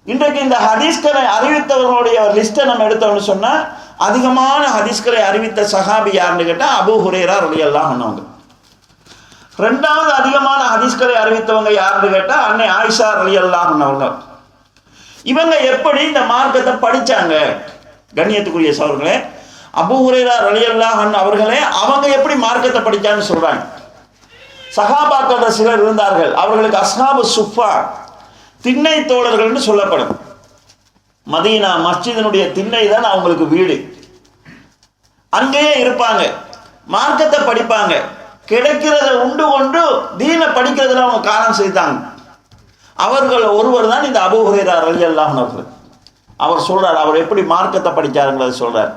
இன்றைக்கு இந்த ஹதீஸ்களை அறிவித்தவர்களுடைய லிஸ்ட்டை நம்ம எடுத்தோம்னு சொன்னால், அதிகமான ஹதீஸ்களை அறிவித்த சஹாபி யாருன்னு கேட்டால் அபூ ஹுரைரா ரலியல்லாஹு அன்ஹு. 2வது அதிகமான ஹதீஸ்களை அறிவித்தவங்க யாருன்னு கேட்டால் அன்னை ஆயிஷா ரலியல்லாஹு அன்ஹா. இவங்க எப்படி இந்த மார்க்கத்தை படித்தாங்க? கண்ணியத்துக்குரிய சகோதரர்களே, அபூ ஹுரைரா ரலியல்லாஹு அன்ஹு அவர்களே அவங்க எப்படி மார்க்கத்தை படிச்சான்னு சொல்றாங்க. சஹாபாக்கள் சிலர் இருந்தார்கள், அவர்களுக்கு அஸ்ஹாபு சுஃபா, திண்ணை தோழர்கள்னு சொல்லப்படும். மதீனா மஸ்ஜிதினுடைய திண்ணை தான் அவங்களுக்கு வீடு. அங்கேயே இருப்பாங்க, மார்க்கத்தை படிப்பாங்க, கிடைக்கிறத உண்டு கொண்டு தீனை படிக்கிறதுல அவங்க காலம் செய்தாங்க. அவர்கள் ஒருவர் தான் இந்த அபூ ஹுரைரா ரலியல்லாஹு அன்ஹு அவர்கள். அவர் சொல்றார், அவர் எப்படி மார்க்கத்தை படிச்சாருங்கிறத சொல்றார்.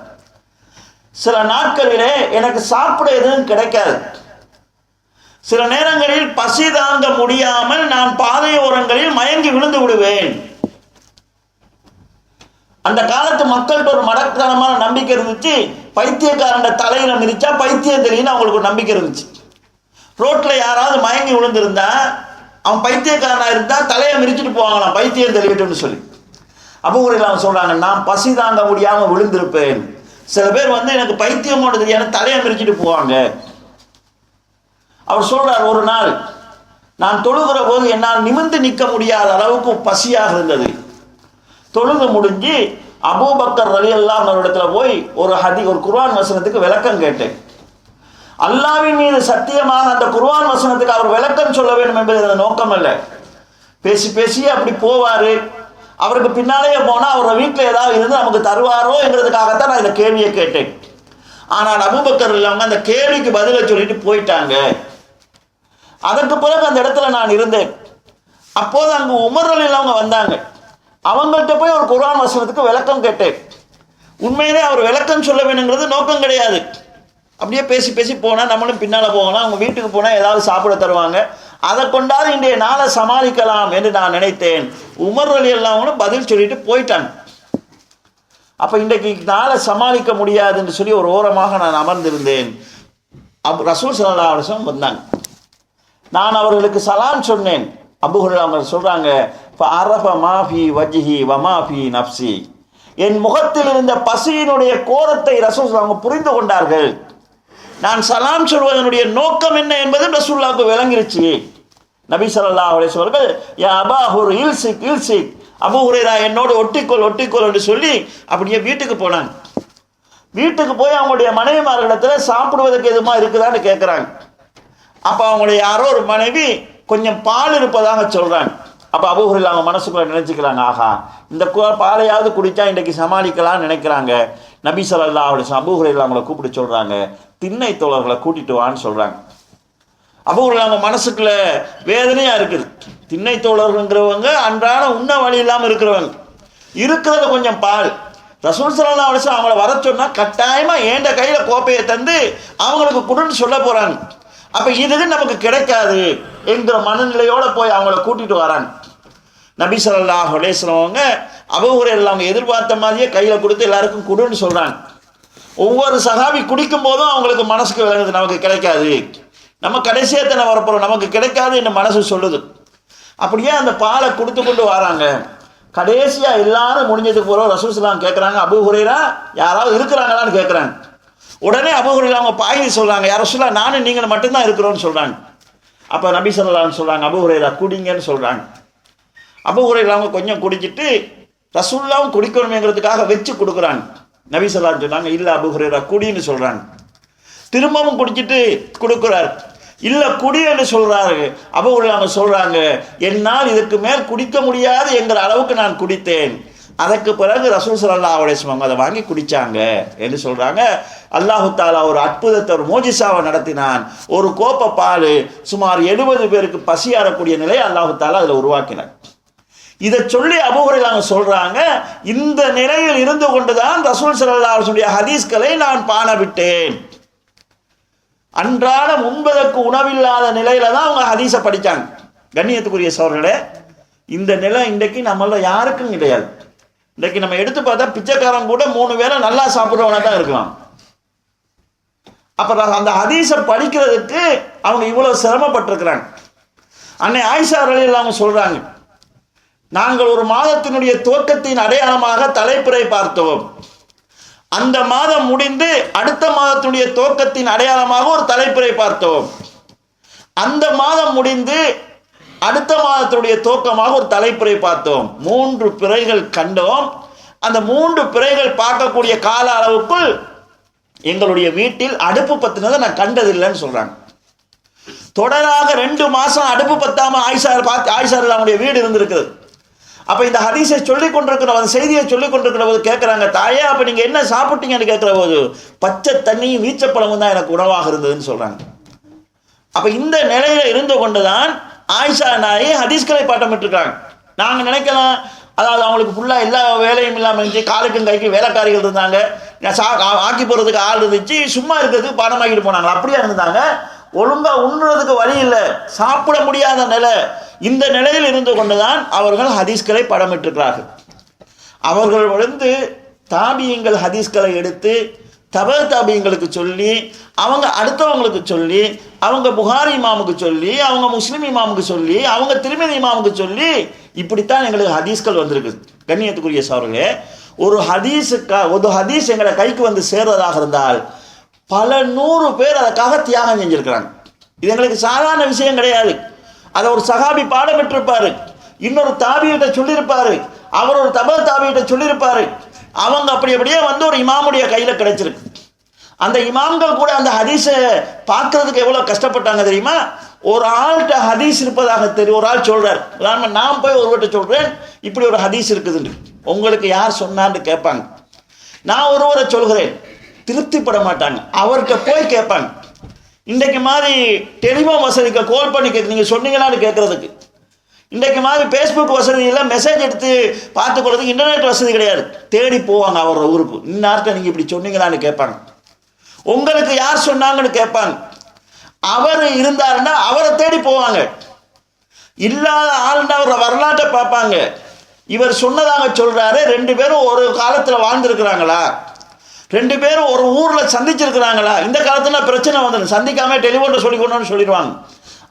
சில நாட்களிலே எனக்கு சாப்பிட எதுவும் கிடைக்காது. சில நேரங்களில் பசி தாங்க முடியாமல் நான் பாதையோரங்களில் மயங்கி விழுந்து விடுவேன். அந்த காலத்து மக்கள்கிட்ட ஒரு மடத்தனமான நம்பிக்கை இருந்துச்சு. பைத்தியக்காரன் தலையில மிதிச்சா பைத்தியம் தெரியும்னு அவங்களுக்கு ஒரு நம்பிக்கை இருந்துச்சு. ரோட்ல யாராவது மயங்கி விழுந்திருந்தா, அவன் பைத்தியக்காரனா இருந்தா தலையை மிதிச்சுட்டு போவாங்களாம், பைத்தியம் தெரியட்டும்னு சொல்லி. அபூ ஹுரைரா அவங்க சொல்றாங்க, நான் பசி தாங்க முடியாம விழுந்திருப்பேன். சில பேர் வந்து எனக்கு பைத்தியம் ஓட தெரியாது தலையை மிதிச்சுட்டு போவாங்க. அவர் சொல்றார், ஒரு நாள் நான் தொழுகிற போது என்னால் நிமிர்ந்து நிற்க முடியாத அளவுக்கு பசியாக இருந்தது. தொழுது முடிஞ்சு அபூபக்கர் ரலியல்லாஹு அன்ஹு இடத்துல போய் ஒரு குர்ஆன் வசனத்துக்கு விளக்கம் கேட்டேன். அல்லாஹ்வின் மீது சத்தியமாக அந்த குர்ஆன் வசனத்துக்கு அவர் விளக்கம் சொல்ல வேண்டும் என்பது அந்த நோக்கம் அல்ல. பேசி பேசி அப்படி போவாரு. அவருக்கு பின்னாலேயே போனா அவரோட வீட்டில் ஏதாவது இருந்து நமக்கு தருவாரோ என்கிறதுக்காகத்தான் நான் இந்த கேள்வியை கேட்டேன். ஆனால் அபூபக்கர் இல்லாம அந்த கேள்விக்கு பதிலை சொல்லிட்டு போயிட்டாங்க. அதற்கு பிறகு அந்த இடத்துல நான் இருந்தேன். அப்போது அங்கு உமர் ரலியல்லாஹு வந்தாங்க. அவங்கள்ட்ட போய் ஒரு குர்ஆன் வசனத்துக்கு விளக்கம் கேட்டேன். உண்மையிலே அவர் விளக்கம் சொல்ல வேணுங்கிறது நோக்கம் கிடையாது. அப்படியே பேசி பேசி போனால் நம்மளும் பின்னால் போகலாம், அவங்க வீட்டுக்கு போனால் ஏதாவது சாப்பிட தருவாங்க, அதை கொண்டாது இன்றைய நாளை சமாளிக்கலாம் என்று நான் நினைத்தேன். உமர் ரலியல்லாஹு பதில் சொல்லிட்டு போயிட்டாங்க. அப்போ இன்றைக்கு நாளை சமாளிக்க முடியாதுன்னு சொல்லி ஒரு ஓரமாக நான் அமர்ந்திருந்தேன். ரசூல் ஸல்லல்லாஹு அலைஹி வஸல்லம் வந்தாங்க. நான் அவர்களுக்கு சலாம் சொன்னேன். அபூ ஹுரைரா அவங்க சொல்றாங்க, ஃபஅரஃப மா ஃபீ வஜ்ஹி வ மா ஃபீ நஃப்ஸி, என் முகத்தில் இருந்த பசியினுடைய கோரத்தை ரசூல் அவங்க புரிந்து கொண்டார்கள். நான் சலாம் சொல்வதனுடைய நோக்கம் என்ன என்பது ரசூலுல்லாஹ்வுக்கு விளங்கிருச்சு. நபி ஸல்லல்லாஹு அலைஹி வஸல்லம் அவர்கள், யா அபா ஹுர் இல்சிக் இல்சிக், அபூ ஹுரைரா என்னோடு ஒட்டிக்கொள் ஒட்டிக்கொள் என்று சொல்லி அப்படியே வீட்டுக்கு போனாங்க. வீட்டுக்கு போய் அவங்களுடைய மனைவிமார்களிடத்தில் சாப்பிடுவதற்கு எதுமா இருக்குதான்னு கேட்குறாங்க. அப்போ அவங்களுடைய யாரோ ஒரு மனைவி கொஞ்சம் பால் இருப்பதாக சொல்கிறாங்க. அப்போ அபூ ஹுரைரா அவங்க மனசுக்குள்ள நினைச்சுக்கிறாங்க, ஆஹா இந்த பாலையாவது குடித்தா இன்றைக்கு சமாளிக்கலாம்னு நினைக்கிறாங்க. நபி ஸல்லல்லாஹு அலைஹி வஸல்லம் அபூ ஹுரைரா அவங்களை கூப்பிட்டு சொல்கிறாங்க, திண்ணை தோழர்களை கூட்டிட்டு வான்னு சொல்கிறாங்க. அபூ ஹுரைரா அவங்க மனசுக்குள்ள வேதனையாக இருக்குது. திண்ணை தோழர்கள்ங்கிறவங்க அன்றாட உண்ண வழி இல்லாமல் இருக்கிறவங்க, இருக்கிறது கொஞ்சம் பால். ரசூல் ஸல்லல்லாஹு அலைஹி வஸல்லம் அவங்கள வர சொன்னால் கட்டாயமாக ஏண்ட கையில் கோப்பையை தந்து அவங்களுக்கு கொடுன்னு சொல்ல போகிறாங்க. அப்போ இதுக்கு நமக்கு கிடைக்காது என்கிற மனநிலையோடு போய் அவங்கள கூட்டிகிட்டு வராங்க. நபி ஸல்லல்லாஹு அலைஹி வஸல்லம் அவங்க அபூ ஹுரைரா அவங்க எதிர்பார்த்த மாதிரியே கையில் கொடுத்து எல்லாருக்கும் கொடுன்னு சொல்கிறாங்க. ஒவ்வொரு சஹாபி குடிக்கும் போதும் அவங்களுக்கு மனசுக்கு விளங்குது, நமக்கு கிடைக்காது, நம்ம கடைசியாக தானே வரப்போகிறோம், நமக்கு கிடைக்காது என்று மனசு சொல்லுது. அப்படியே அந்த பாலை கொடுத்து கொண்டு வராங்க. கடைசியாக எல்லாரும் முடிஞ்சதுக்கு போகிறோம் ரசூல் ஸல்லல்லாஹு கேட்குறாங்க, அபூ ஹுரைரா யாராவது இருக்கிறாங்களான்னு கேட்குறாங்க. உடனே அபூ ஹுரைரா அவங்க பாய்ந்து சொல்கிறாங்க, யார் ரசூலுல்லாஹ் நானும் நீங்கள் மட்டும்தான் இருக்கிறோன்னு சொல்கிறாங்க. அப்போ நபி ஸல்லல்லாஹு சொல்கிறாங்க, அபூ ஹுரைரா குடிங்கன்னு சொல்கிறாங்க. அபூ ஹுரைரா அவங்க கொஞ்சம் குடிச்சிட்டு ரசூலுல்லாஹ்வும் குடிக்கணுமேங்கிறதுக்காக வச்சு கொடுக்குறாங்க. நபி ஸல்லல்லாஹு சொன்னாங்க, இல்லை அபூ ஹுரைரா குடின்னு சொல்கிறாங்க. திரும்பவும் குடிச்சிட்டு கொடுக்குறாரு, இல்லை குடி என்று சொல்கிறாரு. அபூ ஹுரைரா அவங்க சொல்கிறாங்க, என்னால் இதுக்கு மேல் குடிக்க முடியாது என்கிற அளவுக்கு நான் குடித்தேன். அதற்கு பிறகு ரசூல் ஸல்லல்லாஹு அலைஹி வஸல்லம் அதை வாங்கி குடித்தாங்க என்று சொல்கிறாங்க. அல்லாஹு தாலா ஒரு அற்புதத்தை, ஒரு மோஜிசாவை நடத்தினான். ஒரு கோப்பை பால் சுமார் 70 பேருக்கு பசியாறக்கூடிய நிலையை அல்லாஹு தாலா அதில் உருவாக்கினார். இதை சொல்லி அபூ ஹுரைரா சொல்கிறாங்க, இந்த நிலையில் இருந்து கொண்டுதான் ரசூல் ஸல்லல்லாஹு அலைஹி வஸல்லம் ஹதீஸ்களை நான் பாண விட்டேன். அன்றாடம் உண்பதற்கு உணவில்லாத நிலையில தான் அவங்க ஹதீஸை படித்தாங்க. கண்ணியத்துக்குரிய சகோதரர்களே, இந்த நிலை இன்றைக்கு நம்மள யாருக்கும் கிடையாது. இன்றைக்கு நம்ம எடுத்து பார்த்தா பிச்சைக்காரன் கூட 3 வேளை நல்லா சாப்பிட்றவனா தான் இருக்கலாம். அப்போ அந்த ஹதீஸை படிக்கிறதுக்கு அவங்க இவ்வளோ சிரமப்பட்டிருக்கிறாங்க. அன்னை ஆயிஷா ரலியல்லாஹு சொல்கிறாங்க, நாங்கள் ஒரு மாதத்தினுடைய துவக்கத்தின் அடையாளமாக தலைப்பிறை பார்த்தோம். அந்த மாதம் முடிந்து அடுத்த மாதத்தினுடைய துவக்கத்தின் அடையாளமாக ஒரு தலைப்பிறை பார்த்தோம். அந்த மாதம் முடிந்து அடுத்த மாதத்தினுடைய துவக்கமாக ஒரு தலைப்பிறை பார்த்தோம். 3 பிறைகள் கண்டோம். அந்த 3 பிறைகள் பார்க்கக்கூடிய கால அளவுக்குள் எங்களுடைய வீட்டில் அடுப்பு பத்தினதை நான் கண்டதில்லைன்னு சொல்றாங்க. தொடராக 2 மாசம் அடுப்பு பத்தாம ஆயிஷா அவங்களுடைய வீடு இருந்திருக்குது. அப்ப இந்த ஹதீஸை சொல்லிக் கொண்டிருக்கிற அந்த செய்தியை சொல்லிக் கொண்டிருக்கிற போது கேட்கிறாங்க, தாயே அப்ப நீங்க என்ன சாப்பிட்டீங்கன்னு கேட்கிற போது பச்சை தண்ணியும் வீச்சப்பழமும் தான் எனக்கு உணவாக இருந்ததுன்னு சொல்றாங்க. அப்ப இந்த நிலையில இருந்து கொண்டுதான் ஆயிஷா நாயகி ஹதீஸ்களை பாட்டமிட்டிருக்காங்க. நாங்க நினைக்கலாம், அதாவது அவங்களுக்கு ஃபுல்லாக எல்லா வேலையும் இல்லாமல் இருந்துச்சு, காலுக்கும் கைக்கும் வேலைக்காரிகள் இருந்தாங்க, ஆக்கி போகிறதுக்கு ஆள் இருந்துச்சு, சும்மா இருக்கிறதுக்கு பாடமாக்கிட்டு போனாங்க. அப்படியே இருந்தாங்க. ஒழுங்காக உண்ணுறதுக்கு வழி இல்லை, சாப்பிட முடியாத நிலை. இந்த நிலையில் இருந்து கொண்டுதான் அவர்கள் ஹதீஸ்களை படமிட்டிருக்கிறார்கள். அவர்கள் தாபியங்கள் ஹதீஸ்களை எடுத்து தாபியங்களுக்கு சொல்லி, அவங்க அடுத்தவங்களுக்கு சொல்லி, அவங்க புகாரி இமாமுக்கு சொல்லி, அவங்க முஸ்லிம் இமாமுக்கு சொல்லி, அவங்க திருமதி இமாமுக்கு சொல்லி, இப்படித்தான் எங்களுக்கு ஹதீஸ்கள் வந்திருக்கு. கண்ணியத்துக்குரிய சகோதரர்களே, ஒரு ஹதீஸ் எங்களை கைக்கு வந்து சேர்றதாக இருந்தால் பல 100 பேர் அதற்காக தியாகம் செஞ்சிருக்கிறாங்க. இது எங்களுக்கு சாதாரண விஷயம் கிடையாது. அதை ஒரு சஹாபி பாடம் பெற்றிருப்பாரு, இன்னொரு தாபியிட்ட சொல்லியிருப்பாரு, அவர் ஒரு தாபியிட்ட சொல்லியிருப்பாரு. அவங்க அப்படியே வந்து ஒரு இமாமுடைய கையில கிடைச்சிருக்கு. அந்த இமாம்கள் கூட அந்த ஹதீஸை பார்க்கறதுக்கு எவ்வளவு கஷ்டப்பட்டாங்க தெரியுமா? ஒரு ஆள்கிட்ட ஹதீஸ் இருப்பதாக தெரியும், ஒரு ஆள் சொல்றார், நான் போய் ஒருவர்கிட்ட சொல்றேன் இப்படி ஒரு ஹதீஸ் இருக்குதுன்னு, உங்களுக்கு யார் சொன்னான்னு கேட்பாங்க. நான் ஒருவரை சொல்கிறேன், திருப்திப்பட மாட்டாங்க, அவர்கிட்ட போய் கேட்பாங்க. இன்றைக்கு மாதிரி டெலிஃபோன் வசதிக்கு கால் பண்ணி நீங்க சொன்னீங்களான்னு கேட்கறதுக்கு, இன்றைக்கு மாதிரி ஃபேஸ்புக் வசதி இல்லை, மெசேஜ் எடுத்து பார்த்துக்கிறதுக்கு இன்டர்நெட் வசதி கிடையாது. தேடி போவாங்க அவரோட ஊருக்கு, இன்னார்ட்ட நீங்கள் இப்படி சொன்னீங்களான்னு கேட்பாங்க. உங்களுக்கு யார் சொன்னாங்கன்னு கேட்பாங்க. அவர் இருந்தாருன்னா அவரை தேடி போவாங்க. இல்லாத ஆளுன்னா அவரோட வரலாற்றை பார்ப்பாங்க. இவர் சொன்னதாக சொல்றாரு, 2 பேரும் ஒரு காலத்தில் வாழ்ந்துருக்கிறாங்களா, 2 பேரும் ஒரு ஊரில் சந்திச்சிருக்கிறாங்களா? இந்த காலத்தில் பிரச்சனை வந்துடும், சந்திக்காம டெலிஃபோனில் சொல்லிக்கணும்னு சொல்லிடுவாங்க.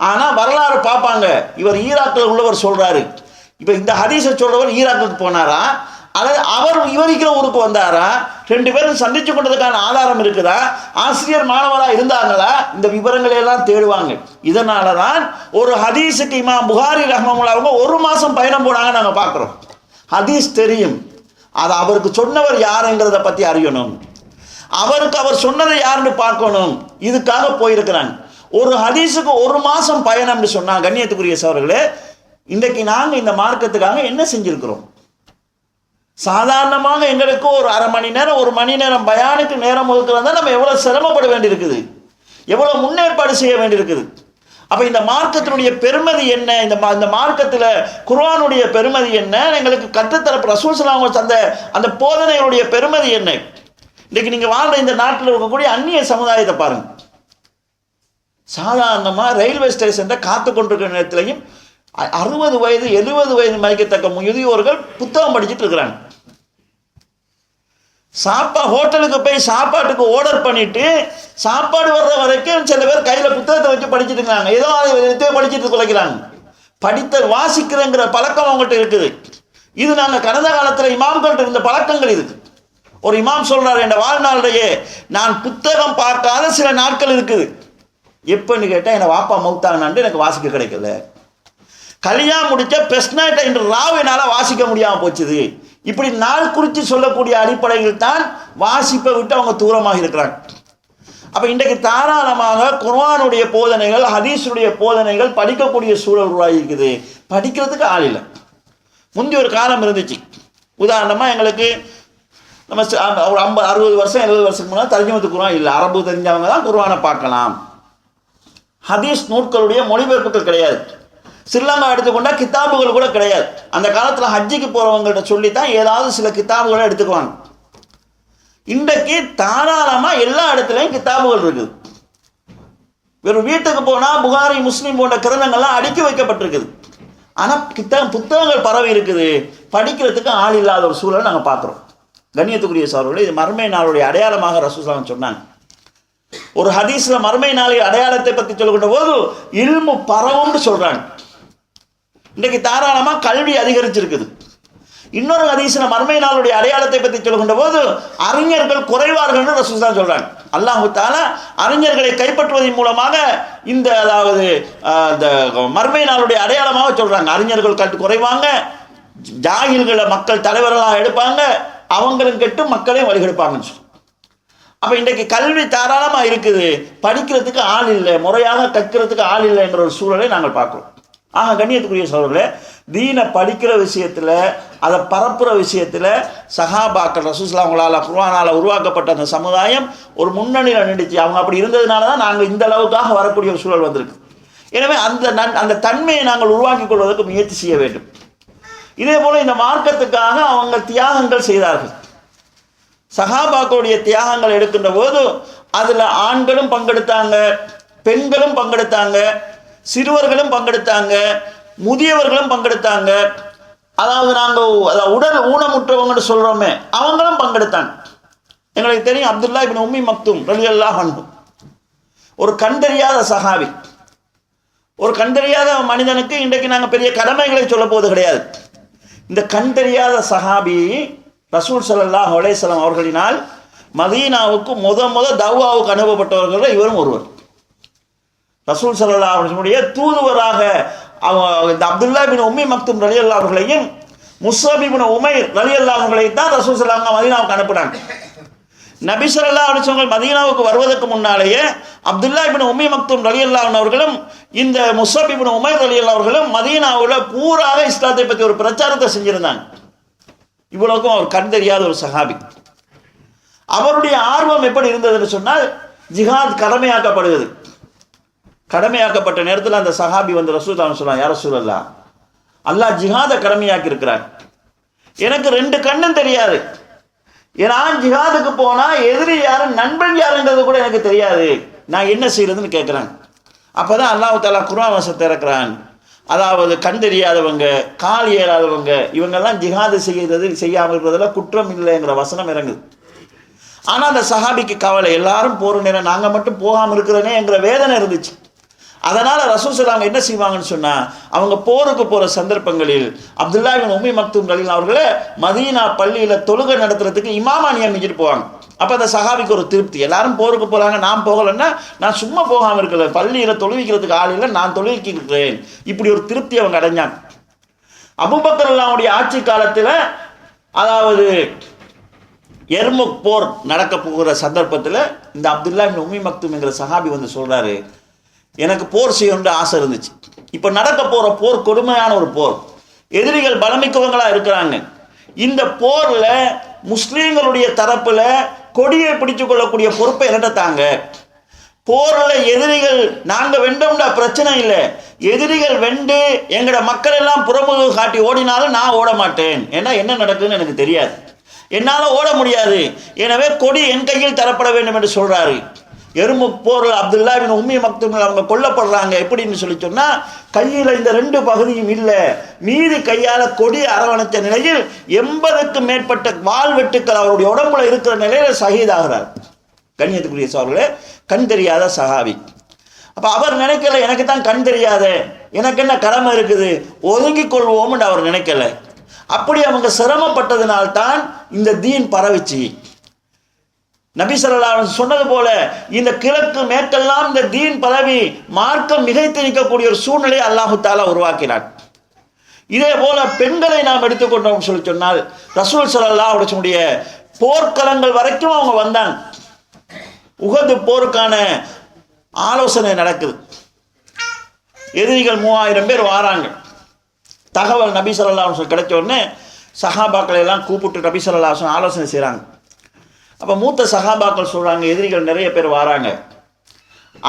ஆனால் வரலாறு பார்ப்பாங்க. இவர் ஈராக்கில் உள்ளவர் சொல்றாரு, இப்போ இந்த ஹதீஸை சொல்றவர் ஈராக்குக்கு போனாரா, அல்லது அவர் விவரிக்கிற ஊருக்கு வந்தாரா, 2 பேரும் சந்திச்சு கொண்டதுக்கான ஆதாரம் இருக்குதா, ஆசிரியர் மாணவராக இருந்தாங்களா, இந்த விவரங்களை எல்லாம் தேடுவாங்க. இதனால தான் ஒரு ஹதீஸுக்கு இமாம் புகாரி ரஹ்மத்துல்லாஹி அவங்க 1 மாசம் பயணம் போனாங்க. நாங்கள் பார்க்குறோம், ஹதீஸ் தெரியும், அது அவருக்கு சொன்னவர் யாருங்கிறத பற்றி அறியணும், அவருக்கு அவர் சொன்னதை யாருன்னு பார்க்கணும், இதுக்காக போயிருக்கிறாங்க. ஒரு ஹதீஸுக்கு 1 மாசம் பயணம்னு சொன்னாங்க. கண்ணியத்துக்குரிய சகோதரர்களே, இன்றைக்கு நாங்கள் இந்த மார்க்கத்துக்காக என்ன செஞ்சிருக்கிறோம்? சாதாரணமாக எங்களுக்கு ஒரு அரை மணி நேரம் 1 மணி நேரம் பயானுக்கு நேரம் ஒதுக்குறதா நம்ம எவ்வளவு சிரமப்பட வேண்டியிருக்குது, எவ்வளவு முன்னேற்பாடு செய்ய வேண்டியிருக்குது. அப்ப இந்த மார்க்கத்தினுடைய பெருமதி என்ன, இந்த மார்க்கத்தில் குர்ஆனுடைய பெருமதி என்ன, எங்களுக்கு கற்றுத்தரப்பு ரசூல் ஸல்லல்லாஹு அலைஹி வஸல்லம் அந்த போதனைகளுடைய பெருமதி என்ன. இன்னைக்கு நீங்க வாழ்ற இந்த நாட்டில் இருக்கக்கூடிய அந்நிய சமுதாயத்தை பாருங்க. சாதாரணமாக ரயில்வே ஸ்டேஷனில் காத்து கொண்டிருக்கிற நேரத்திலையும் 60 வயது 70 வயது மதிக்கத்தக்க முதியோர்கள் புத்தகம் படிச்சுட்டு இருக்கிறாங்க. ஹோட்டலுக்கு போய் சாப்பாட்டுக்கு ஆர்டர் பண்ணிட்டு சாப்பாடு வர்ற வரைக்கும் சில பேர் கையில் புத்தகத்தை வச்சு படிச்சுட்டு இருக்காங்க, ஏதோ அதை படிச்சுட்டு குலைக்கிறாங்க. வாசிக்கிறங்கிற பழக்கம் அவங்கள்ட்ட இருக்குது. இது நாங்கள் கடந்த காலத்தில் இமாம்கள்ட்ட இருந்த பழக்கங்கள். இது ஒரு இமாம் சொல்றாரு, என் வாழ்நாளையே நான் புத்தகம் பார்க்காத சில நாட்கள் இருக்குது. எப்பன்னு கேட்டால் என்னை வாப்பா மௌத்தாங்கன்னு எனக்கு வாசிக்க கிடைக்கல, கல்யாணம் முடிச்ச பெஸ்நாட்டை இன்று ராவினால வாசிக்க முடியாமல் போச்சுது. இப்படி நாள் குறித்து சொல்லக்கூடிய அடிப்படையில் தான் வாசிப்பை விட்டு அவங்க தூரமாக இருக்கிறாங்க. அப்போ இன்றைக்கு தாராளமாக குர்ஆனுடைய போதனைகள் ஹதீஸுடைய போதனைகள் படிக்கக்கூடிய சூழல் உருவாகி இருக்குது. படிக்கிறதுக்கு ஆள் இல்லை. முந்தி ஒரு காலம் இருந்துச்சு. உதாரணமாக எங்களுக்கு நம்ம ஒரு 50-60 வருஷம் 70 வருஷத்துக்கு முன்னாடி தர்ஜுமத்து குர்ஆன் இல்லை, அரபு தெரிஞ்சவங்க தான் குர்ஆனை பார்க்கலாம். ஹதீஸ் நூட்களுடைய மொழிபெயர்ப்புகள் கிடையாது. ஸ்ரீலங்கா எடுத்துக்கொண்டா கித்தாபுகள் கூட கிடையாது. அந்த காலத்தில் ஹஜ்ஜிக்கு போகிறவங்கள்ட்ட சொல்லித்தான் ஏதாவது சில கித்தாபுகளை எடுத்துக்குவாங்க. இன்றைக்கு தாராளமாக எல்லா இடத்துலையும் கித்தாபுகள் இருக்குது. வெறும் வீட்டுக்கு போனால் புகாரி முஸ்லீம் போன்ற கிரந்தங்கள்லாம் அடுக்கி வைக்கப்பட்டிருக்குது. ஆனால் புத்தகங்கள் பரவி இருக்குது, படிக்கிறதுக்கு ஆள் இல்லாத ஒரு சூழலை நாங்கள் பார்க்குறோம். கண்ணியத்துக்குரிய சகோதரர்களே, இது மறுமை நாளுடைய அடையாளமாக ரசூல் ஸல்லல்லாஹு அலைஹி வஸல்லம் சொன்னாங்க. ஒரு ஹதீஸ்ல மறுமை நாளுடைய அடையாளத்தை பற்றி சொல்லுகின்ற போது இல்மு பரவும்னு சொல்றாங்க. இன்றைக்கு தாராளமாக கல்வி அதிகரிச்சிருக்குது. இன்னொரு ஹதீஸ்ல மறுமை நாளுடைய அடையாளத்தை பற்றி சொல்லுகின்ற போது அறிஞர்கள் குறைவார்கள் ரசூல் ஸல்லல்லாஹு அலைஹி வஸல்லம் சொல்றாங்க. அல்லாஹ் தஆலா அறிஞர்களை கைப்பற்றுவதன் மூலமாக அதாவது இந்த மறுமை நாளுடைய அடையாளமாக சொல்றாங்க. அறிஞர்கள் குறைவாங்க, ஜாகில்களை மக்கள் தலைவர்களாக எடுப்பாங்க, அவங்களும் கெட்டு மக்களையும் வழிகெடுப்பாங்கன்னு சொல்லி. அப்போ இன்றைக்கு கல்வி தாராளமாக இருக்குது, படிக்கிறதுக்கு ஆள் இல்லை, முறையாக கற்கிறதுக்கு ஆள் இல்லை என்ற ஒரு சூழலை நாங்கள் பார்க்குறோம். ஆக கண்ணியத்துக்குரிய சகோதரர்களே, தீனை படிக்கிற விஷயத்தில், அதை பரப்புகிற விஷயத்தில் சஹாபாக்கள் ரசூலுல்லாஹி அவங்களால் குர்ஆனால உருவாக்கப்பட்ட அந்த சமுதாயம் ஒரு முன்னணியில் நின்றுச்சு. அவங்க அப்படி இருந்ததுனால தான் நாங்கள் இந்த அளவுக்காக வரக்கூடிய ஒரு சூழல் வந்திருக்கு. எனவே அந்த தன்மையை நாங்கள் உருவாக்கி கொள்வதற்கு முயற்சி செய்ய வேண்டும். இதே போல் இந்த மார்க்கத்துக்காக அவங்க தியாகங்கள் செய்தார்கள். சஹாபாக்களுடைய தியாகங்கள் எடுக்கின்ற போது அதில் ஆண்களும் பங்கெடுத்தாங்க, பெண்களும் பங்கெடுத்தாங்க, சிறுவர்களும் பங்கெடுத்தாங்க, முதியவர்களும் பங்கெடுத்தாங்க. அதாவது நாங்கள் உடல் ஊனமுற்றவங்கன்னு சொல்கிறோமே, அவங்களும் பங்கெடுத்தாங்க. எங்களுக்கு தெரியும் அப்துல்லா இப்னு உம்மி மக்தூம் ரலியல்லாஹு அன்ஹு ஒரு கண் தெரியாத சஹாபி. ஒரு கண் தெரியாத மனிதனுக்கு இன்றைக்கு நாங்கள் பெரிய கடமைகளை சொல்ல போவது கிடையாது. இந்த கண் தெரியாத சஹாபி ரசூல் ஸல்லல்லாஹு அலைஹி வஸல்லம் அவர்களினால் மதீனாவுக்கு முத தவ்வாவுக்கு அனுப்பப்பட்டவர்கள் இவரும் ஒருவர். ரசூல் ஸல்லல்லாஹு அலைஹி வஸல்லம் தூதுவராக இந்த அப்துல்லா இப்னு உம்மி மக்தூம் ரலியல்லாஹு அவர்களையும் முஸ்அப் இப்னு உமைர் ரலியல்லாஹு அவர்களையும் தான் ரசூல் ஸல்லல்லாஹு அலைஹி வஸல்லம் மதீனாவுக்கு அனுப்புனாங்க. நபி ஸல்லல்லாஹு அலைஹி வஸல்லம் மதீனாவுக்கு வருவதற்கு முன்னாலேயே அப்துல்லா இப்னு உம்மி மக்தூம் ரலியல்லாஹு அவர்களும் இந்த முஸ்அப் இப்னு உமைர் ரலியல்லாஹு அவர்களும் மதீனாவில் பூராக இஸ்லாத்தை பற்றி ஒரு பிரச்சாரத்தை செஞ்சிருந்தாங்க. இவ்வளவுக்கும் அவர் கண் தெரியாத ஒரு சஹாபி. அவருடைய ஆர்வம் எப்படி இருந்ததுன்னு சொன்னால், ஜிஹாத் கடமையாக்கப்படுகிறது. கடமையாக்கப்பட்ட நேரத்தில் அந்த சஹாபி வந்து ரசூலுல்லாஹி சொல்றாங்க, யா ரசூலல்லாஹ், அல்லாஹ் ஜிஹாதை கடமையாக்கி இருக்கிறார், எனக்கு 2 கண்ணும் தெரியாது, நான் ஜிஹாதுக்கு போனால் எதிரி யாரு நண்பன் யாருன்றது கூட எனக்கு தெரியாது, நான் என்ன செய்யறதுன்னு கேட்குறாங்க. அப்போ தான் அல்லாஹ் தஆலா குர்ஆன் வசனத்தை இறக்குறான். அதாவது கண் தெரியாதவங்க, கால் ஏறாதவங்க, இவங்கெல்லாம் ஜிஹாது செய்யாமல் இருக்கிறதுல குற்றம் இல்லைங்கிற வசனம் இறங்குது. ஆனால் அந்த சஹாபிக்கு கவலை, எல்லாரும் போகிற நேரம் நாங்கள் மட்டும் போகாமல் இருக்கிறனே என்கிற வேதனை இருந்துச்சு. அதனால் ரசூல் ஸல்லல்லாஹு என்ன செய்வாங்கன்னு சொன்னால், அவங்க போருக்கு போகிற சந்தர்ப்பங்களில் அப்துல்லா இப்னு உம்மி மக்தூம் ரலியல்லாஹு அவர்களை மதீனா பள்ளியில் தொழுகை நடத்துறதுக்கு இமாமா நியமிச்சுட்டு போவாங்க. அப்போ அந்த சஹாபிக்கு ஒரு திருப்தி, எல்லாரும் போருக்கு போகிறாங்க, நான் போகலைன்னா நான் சும்மா போகாமல் இருக்கல, பள்ளியில் தொழுவிக்கிறதுக்கு ஆள் இல்லை, நான் தொழுவிக்கிறேன், இப்படி ஒரு திருப்தி அவங்க அடைஞ்சாங்க. அபூபக்கர் ரலியல்லாஹுடைய ஆட்சி காலத்தில், அதாவது எர்முக் போர் நடக்க போகிற சந்தர்ப்பத்தில் இந்த அப்துல்லா இப்னு உம்மி மக்தூம் என்கிற சஹாபி வந்து சொல்கிறாரு, எனக்கு போர் செய்யணுன்ற ஆசை இருந்துச்சு. இப்போ நடக்க போகிற போர் கொடுமையான ஒரு போர், எதிரிகள் பலமிக்கவங்களாக இருக்கிறாங்க. இந்த போரில் முஸ்லீம்களுடைய தரப்பில் கொடியை பிடிச்சு கொள்ளக்கூடிய பொறுப்பை என்கிட்ட தாங்க. போரில் எதிரிகள் நாங்கள் வெண்டோம்னா பிரச்சனை இல்லை, எதிரிகள் வெண்டு எங்களோட மக்கள் எல்லாம் புறமுது காட்டி ஓடினாலும் நான் ஓட மாட்டேன், ஏன்னா என்ன நடக்குதுன்னு எனக்கு தெரியாது, என்னால் ஓட முடியாது, எனவே கொடி என் கையில் தரப்பட வேண்டும் என்று சொல்கிறாரு. எர்முக் போரில் அப்துல்லா இப்னு உம்மி மக்தூம் அவங்க கொல்லப்படுறாங்க. எப்படின்னு சொல்லி சொன்னால், கையில் இந்த 2 பகுதியும் இல்லை, மீதி கையால் கொடி அரவணைச்ச நிலையில் 80க்கும் மேற்பட்ட வாள் வெட்டுக்கள் அவருடைய உடம்புல இருக்கிற நிலையில் ஷஹீதாகிறார். கண்ணியத்துக்குரிய சகோதரர்களே, கண் தெரியாத சஹாபி. அப்போ அவர் நினைக்கல எனக்கு தான் கண் தெரியாத, எனக்கு என்ன கடமை இருக்குது, ஒதுங்கிக் கொள்வோம்னு அவர் நினைக்கல. அப்படி அவங்க சிரமப்பட்டதினால்தான் இந்த தீன் பரவிச்சு. நபி ஸல்லல்லாஹு அலைஹி வஸல்லம் சொன்னது போல இந்த கிழக்கு மேற்கெல்லாம் இந்த தீன் பரவி மார்க்கம் மிகைத்து நிற்கக்கூடிய ஒரு சூழ்நிலையை அல்லாஹு தஆலா உருவாக்கினார். இதே போல பெண்களை நாம் எடுத்துக்கொண்டோம் சொல்லி சொன்னால், ரசூல் ஸல்லல்லாஹு அலைஹி வஸல்லம் போர்க்களங்கள் வரைக்கும் அவங்க வந்தாங்க. உஹது போருக்கான ஆலோசனை நடக்குது. எதிரிகள் 3000 பேர் வராங்க. தகவல் நபி ஸல்லல்லாஹு அலைஹி வஸல்லம் கிடைச்ச உடனே சஹாபாக்களை எல்லாம் கூப்பிட்டு நபி ஸல்லல்லாஹு அலைஹி வஸல்லம் ஆலோசனை செய்கிறாங்க. அப்போ மூத்த சஹாபாக்கள் சொல்கிறாங்க, எதிரிகள் நிறைய பேர் வராங்க,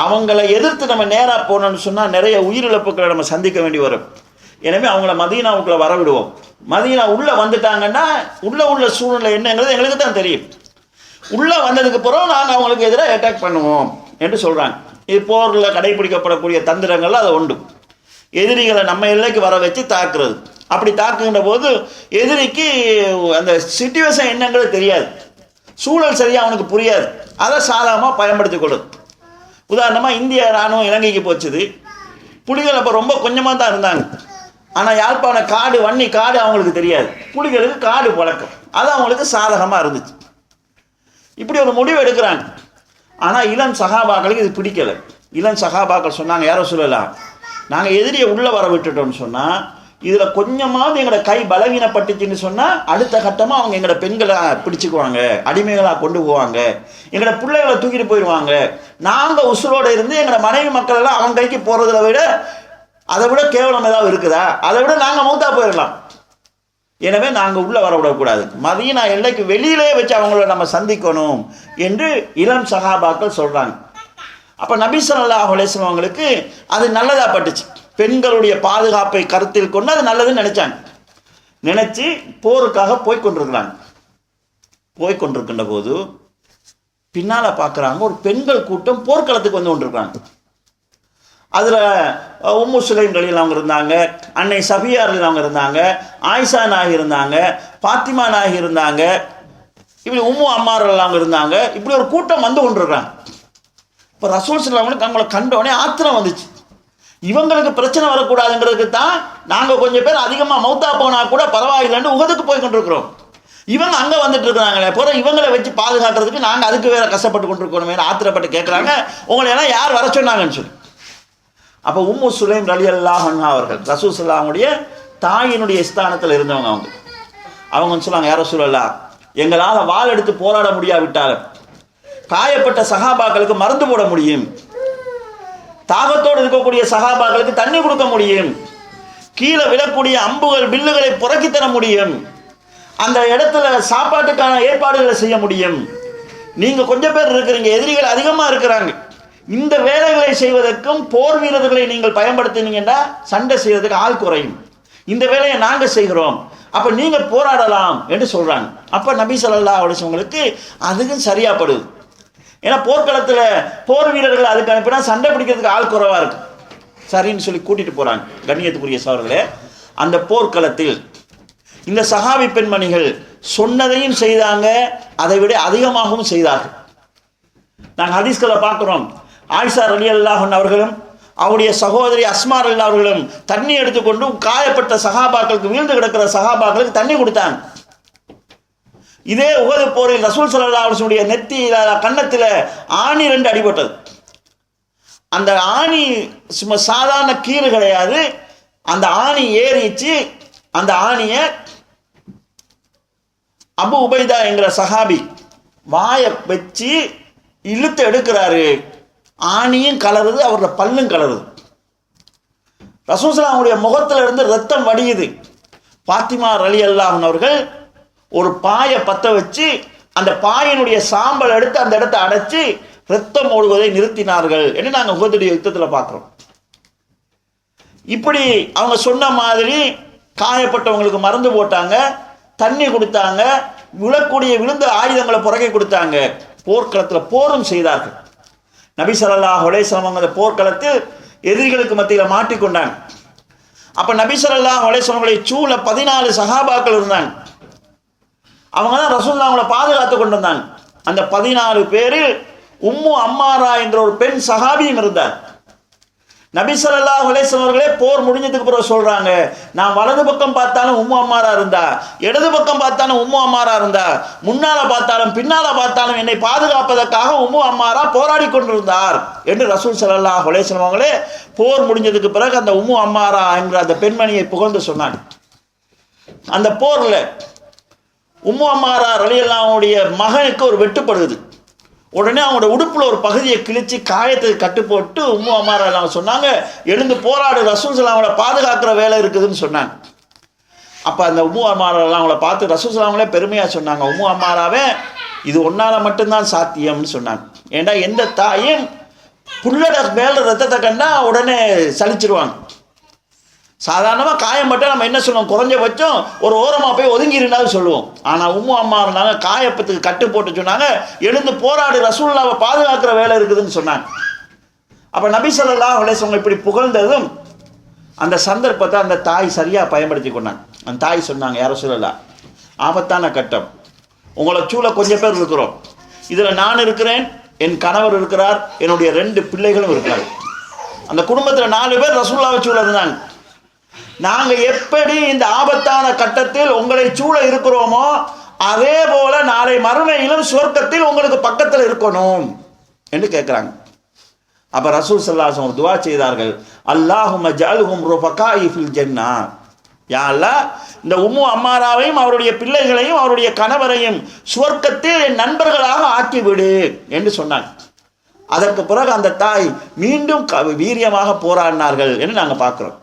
அவங்கள எதிர்த்து நம்ம நேராக போனோம்னு சொன்னால் நிறைய உயிரிழப்புகளை நம்ம சந்திக்க வேண்டி வரும், எனவே அவங்கள மதீனாவுக்குள்ளே வர விடுவோம், மதீனா உள்ளே வந்துட்டாங்கன்னா உள்ள சூழ்நிலை என்னங்கிறது எங்களுக்கு தான் தெரியும், உள்ளே வந்ததுக்கு பிறகு நாங்கள் அவங்களுக்கு எதிராக அட்டாக் பண்ணுவோம் என்று சொல்கிறாங்க. இது போரில் கடைபிடிக்கப்படக்கூடிய தந்திரங்கள் அது உண்டு. எதிரிகளை நம்ம எல்லைக்கு வர வச்சு தாக்குறது. அப்படி தாக்குகின்ற போது எதிரிக்கு அந்த சிச்சுவேஷன் என்னங்கிறது தெரியாது, சூழல் சரியாக அவனுக்கு புரியாது, அதை சாதகமாக பயன்படுத்திக் கொள்ளுது. உதாரணமாக இந்திய இராணுவம் இலங்கைக்கு போச்சுது, புலிகள் அப்போ ரொம்ப கொஞ்சமாக தான் இருந்தாங்க, ஆனால் யாழ்ப்பாண காடு வன்னி காடு அவங்களுக்கு தெரியாது, புலிகளுக்கு காடு பழக்கம், அது அவங்களுக்கு சாதகமாக இருந்துச்சு. இப்படி ஒரு முடிவு எடுக்கிறாங்க. ஆனால் இளம் சகாபாக்களுக்கு இது பிடிக்கலை. இளம் சகாபாக்கள் சொன்னாங்க, யாரோ சொல்லலாம், நாங்கள் எதிரியை உள்ளே வர விட்டுட்டோம்னு சொன்னால் இதில் கொஞ்சமாவது எங்களோட கை பலவீனப்பட்டுச்சுன்னு சொன்னால் அடுத்த கட்டமாக அவங்க எங்களோட பெண்களை பிடிச்சிக்குவாங்க, அடிமைகளாக கொண்டு போவாங்க, எங்களோட பிள்ளைகளை தூக்கிட்டு போயிடுவாங்க. நாங்கள் உசுரோடு இருந்து எங்களோட மனைவி மக்கள் எல்லாம் அவங்க கைக்கு போகிறத விட அதை விட கேவலம் ஏதாவது இருக்குதா? அதை விட நாங்கள் மௌத்தா போயிடலாம். எனவே நாங்கள் உள்ளே வரவிடக்கூடாது, மதீனா எல்லைக்கு வெளியிலே வச்சு அவங்கள நம்ம சந்திக்கணும் என்று இளம் சஹாபாக்கள் சொல்கிறாங்க. அப்போ நபி ஸல்லல்லாஹு அலைஹி வஸல்லம் அவங்களுக்கு அது நல்லதாக பட்டுச்சு. பெண்களுடைய பாதுகாப்பை கருத்தில் கொண்டு அது நல்லதுன்னு நினைச்சாங்க. நினைச்சு போருக்காக போய்கொண்டிருக்கின்ற போது பின்னால் பார்க்குறாங்க ஒரு பெண்கள் கூட்டம் போர்க்களத்துக்கு வந்து கொண்டிருக்கிறாங்க. அதில் உம்மு சுலைம் ரலியல்லாஹு அவங்க இருந்தாங்க, அன்னை சஃபியா ரலியல்லாஹு அவங்க இருந்தாங்க, ஆயிஷா நாயகி இருந்தாங்க, பாத்திமா நாயகி இருந்தாங்க, இப்படி உம்மு அம்மார் ரலியல்லாஹு அவங்க இருந்தாங்க. இப்படி ஒரு கூட்டம் வந்து கொண்டிருக்கிறாங்க. இப்போ ரசூல் ஸல்லல்லாஹு அலைஹி வஸல்லம் அவங்களை கண்டோடனே ஆத்திரம் வந்துச்சு. இவங்களுக்கு பிரச்சனை வரக்கூடாதுங்கிறதுக்கு தான் நாங்கள் கொஞ்சம் பேர் அதிகமாக மௌத்தா போனால் கூட பரவாயில்லைன்னு உகதுக்கு போய் கொண்டிருக்கிறோம். இவங்க அங்கே வந்துட்டு இருக்கிறாங்களே, பிறகு இவங்களை வச்சு பாதுகாக்கிறதுக்கு நாங்கள் அதுக்கு வேற கஷ்டப்பட்டு கொண்டிருக்கிறோமே ஆத்திரப்பட்டு கேட்குறாங்க, உங்களை எல்லாம் யார் வர சொன்னாங்கன்னு சொல்லி. அப்போ உம்மு சுலைம் ரலியல்லாஹு அன்ஹா அவர்கள் ரசூல் ஸல்லல்லாஹு அலைஹி வஸல்லம் தாயினுடைய ஸ்தானத்தில் இருந்தவங்க. அவங்க சொன்னாங்க, யார் ரசூலல்லாஹ், எங்களால் வாள் எடுத்து போராட முடியாவிட்டாலும் காயப்பட்ட சஹாபாக்களுக்கு மருந்து போட முடியும், தாகத்தோடு இருக்கக்கூடிய சஹாபாக்களுக்கு தண்ணி கொடுக்க முடியும், கீழே விழக்கூடிய அம்புகள் வில்லுகளை புறக்கி தர முடியும், அந்த இடத்துல சாப்பாட்டுக்கான ஏற்பாடுகளை செய்ய முடியும். நீங்கள் கொஞ்சம் பேர் இருக்கிறீங்க, எதிரிகள் அதிகமாக இருக்கிறாங்க. இந்த வேலைகளை செய்வதற்கும் போர் வீரர்களை நீங்கள் பயன்படுத்தினீங்கன்னா சண்டை செய்வதற்கு ஆள் குறையும். இந்த வேலையை நாங்கள் செய்கிறோம், அப்போ நீங்கள் போராடலாம் என்று சொல்கிறாங்க. அப்போ நபி ஸல்லல்லாஹு அலைஹி வஸல்லம் அதுக்கும் சரியாப்படுது. ஏன்னா போர்க்களத்தில் போர் வீரர்கள் அதுக்கு அனுப்பினா சண்டை பிடிக்கிறதுக்கு ஆள் குறைவாக இருக்கு. சரின்னு சொல்லி கூட்டிகிட்டு போகிறாங்க. கண்ணியத்துக்குரிய சகோதரர்களே, அந்த போர்க்களத்தில் இந்த சஹாபி பெண்மணிகள் சொன்னதையும் செய்தாங்க, அதை விட அதிகமாகவும் செய்தார்கள். நாங்கள் ஹதீஸ்களை பார்க்குறோம். ஆயிஷா ரலியல்லாஹு அன்ஹா அவர்களும் அவருடைய சகோதரி அஸ்மா ரலியல்லாஹு அவர்களும் தண்ணி எடுத்துக்கொண்டு காயப்பட்ட சஹாபாக்களுக்கு, வீழ்ந்து கிடக்கிற சஹாபாக்களுக்கு தண்ணி கொடுத்தாங்க. இதே உஹது போரில் ரசூல் ஸல்லல்லாஹு அலைஹி வஸல்லம் நெத்தியில கன்னத்தில் ஆணி 2 அடிபட்டது. அந்த ஆணி சும்மா சாதாரண கீறு கிடையாது, அந்த ஆணி ஏறிச்சு. அந்த ஆணியை அபு உபைதா என்கிற சஹாபி வாயை வச்சு இழுத்து எடுக்கிறாரு. ஆணியும் கலருது, அவரோட பல்லும் கலருது. ரசூல் ஸல்லல்லாஹு அலைஹி வஸல்லம் முகத்தில் இருந்து ரத்தம் வடியுது. பாத்திமா ரலியல்லாஹு அன்ஹா அவர்கள் ஒரு பாயை பற்ற வச்சு அந்த பாயினுடைய சாம்பல் எடுத்து அந்த இடத்தை அடைச்சி ரத்தம் ஓடுவதை நிறுத்தினார்கள் என்று நாங்கள் உஹதுடைய யுத்தத்தில் பார்க்குறோம். இப்படி அவங்க சொன்ன மாதிரி காயப்பட்டவங்களுக்கு மருந்து போட்டாங்க, தண்ணி கொடுத்தாங்க, விழுந்த ஆயுதங்களை புறக்கை கொடுத்தாங்க. போர்க்களத்தில் போரும் செய்தார்கள். நபி ஸல்லல்லாஹு அலைஹி வஸல்லம் அந்த போர்க்களத்தில் எதிரிகளுக்கு மத்தியில் மாட்டிக்கொண்டாங்க. அப்போ நபி ஸல்லல்லாஹு அலைஹி வஸல்லம் சூழ 14 சஹாபாக்கள் இருந்தாங்க. அவங்க தான் ரசூலுல்லாஹ் அவங்கள பாதுகாத்து கொண்டு வந்தாங்க. அந்த 14 பேரில் உம்மு அம்மாரா என்ற ஒரு பெண் சஹாபியும் இருந்தார். நபி ஸல்லல்லாஹு அலைஹி வஸல்லம் அவர்களே போர் முடிஞ்சதுக்கு பிறகு சொல்றாங்க, நான் வலது பக்கம் பார்த்தாலும் உம்மு அம்மாரா இருந்தா, இடது பக்கம் பார்த்தாலும் உம்மு அம்மாரா இருந்தா, முன்னால பார்த்தாலும் பின்னால பார்த்தாலும் என்னை பாதுகாப்பதற்காக உம்மு அம்மாரா போராடி கொண்டிருந்தார் என்று ரசூல் ஸல்லல்லாஹு அலைஹி வஸல்லம் அவர்களே போர் முடிஞ்சதுக்கு பிறகு அந்த உம்மு அம்மாரா என்ற அந்த பெண்மணியை புகழ்ந்து சொன்னாங்க. அந்த போர்ல உம்மு அம்மாரா ரலியல்லாஹுடைய மகனுக்கு ஒரு வெட்டுப்படுது. உடனே அவங்களோட உடுப்புல ஒரு பகுதியை கிழிச்சு காயத்துக்கு கட்டு போட்டு உம்மு அம்மாரா எல்லாம் சொன்னாங்க, எழுந்து போராடு, ரசூல் ஸல்லல்லாஹு அவங்கள பாதுகாக்கிற வேலை இருக்குதுன்னு சொன்னாங்க. அப்போ அந்த உம்மு அம்மாரா எல்லாம் அவங்கள பார்த்து ரசூல் ஸல்லல்லாஹு அவங்களே பெருமையாக சொன்னாங்க, உம்மு அம்மாராவே இது ஒன்னால மட்டும்தான் சாத்தியம்னு சொன்னாங்க. ஏண்டா எந்த தாயும் புள்ளட மேல ரத்தத்தை கண்டா உடனே சலிச்சிருவாங்க. சாதாரணமாக காயம் பட்டால் நம்ம என்ன சொல்லுவோம், குறைஞ்சபட்சம் ஒரு ஓரமாக போய் ஒதுங்கிருந்தாலும் சொல்லுவோம். ஆனால் உம்மு அம்மா இருந்தாங்க, காயப்பத்துக்கு கட்டு போட்டு சொன்னாங்க, எழுந்து போராடு, ரசூலுல்லாஹ்வை பாதுகாக்கிற வேலை இருக்குதுன்னு சொன்னாங்க. அப்போ நபி ஸல்லல்லாஹு அலைஹி வஸல்லம் இப்படி புகழ்ந்ததும் அந்த சந்தர்ப்பத்தை அந்த தாய் சரியாக பயன்படுத்தி கொண்டாங்க. அந்த தாய் சொன்னாங்க, யார் ரசூலுல்லாஹ், ஆபத்தான கட்டம், உங்களை சூழ கொஞ்சம் பேர் இருக்கிறோம், இதில் நான் இருக்கிறேன், என் கணவர் இருக்கிறார், என்னுடைய 2 பிள்ளைகளும் இருக்கிறார். அந்த குடும்பத்தில் 4 பேர் ரசூலுல்லாஹ்வை சூழ இருந்தாங்க. நாங்கள் எப்படி இந்த ஆபத்தான கட்டத்தில் உங்களை சூழ இருக்கிறோமோ அதே போல நாளை மறுமையிலும் சுவர்க்கத்தில் உங்களுக்கு பக்கத்தில் இருக்கணும் என்று கேட்குறாங்க. அப்போ ரசூல் ஸல்லல்லாஹு அலைஹி வஸல்லம் துஆ செய்தார்கள், அல்லாஹும்ம ஜஅல்ஹும் ருஃபகாஇ ஃபில் ஜன்னah, யா அல்லாஹ், இந்த உம்மு அம்மாராவையும் அவருடைய பிள்ளைகளையும் அவருடைய கணவரையும் சுவர்க்கத்தில் என் நண்பர்களாக ஆக்கிவிடு என்று சொன்னாங்க. அதற்கு பிறகு அந்த தாய் மீண்டும் வீரியமாக போராடினார்கள் என்று நாங்கள் பார்க்குறோம்.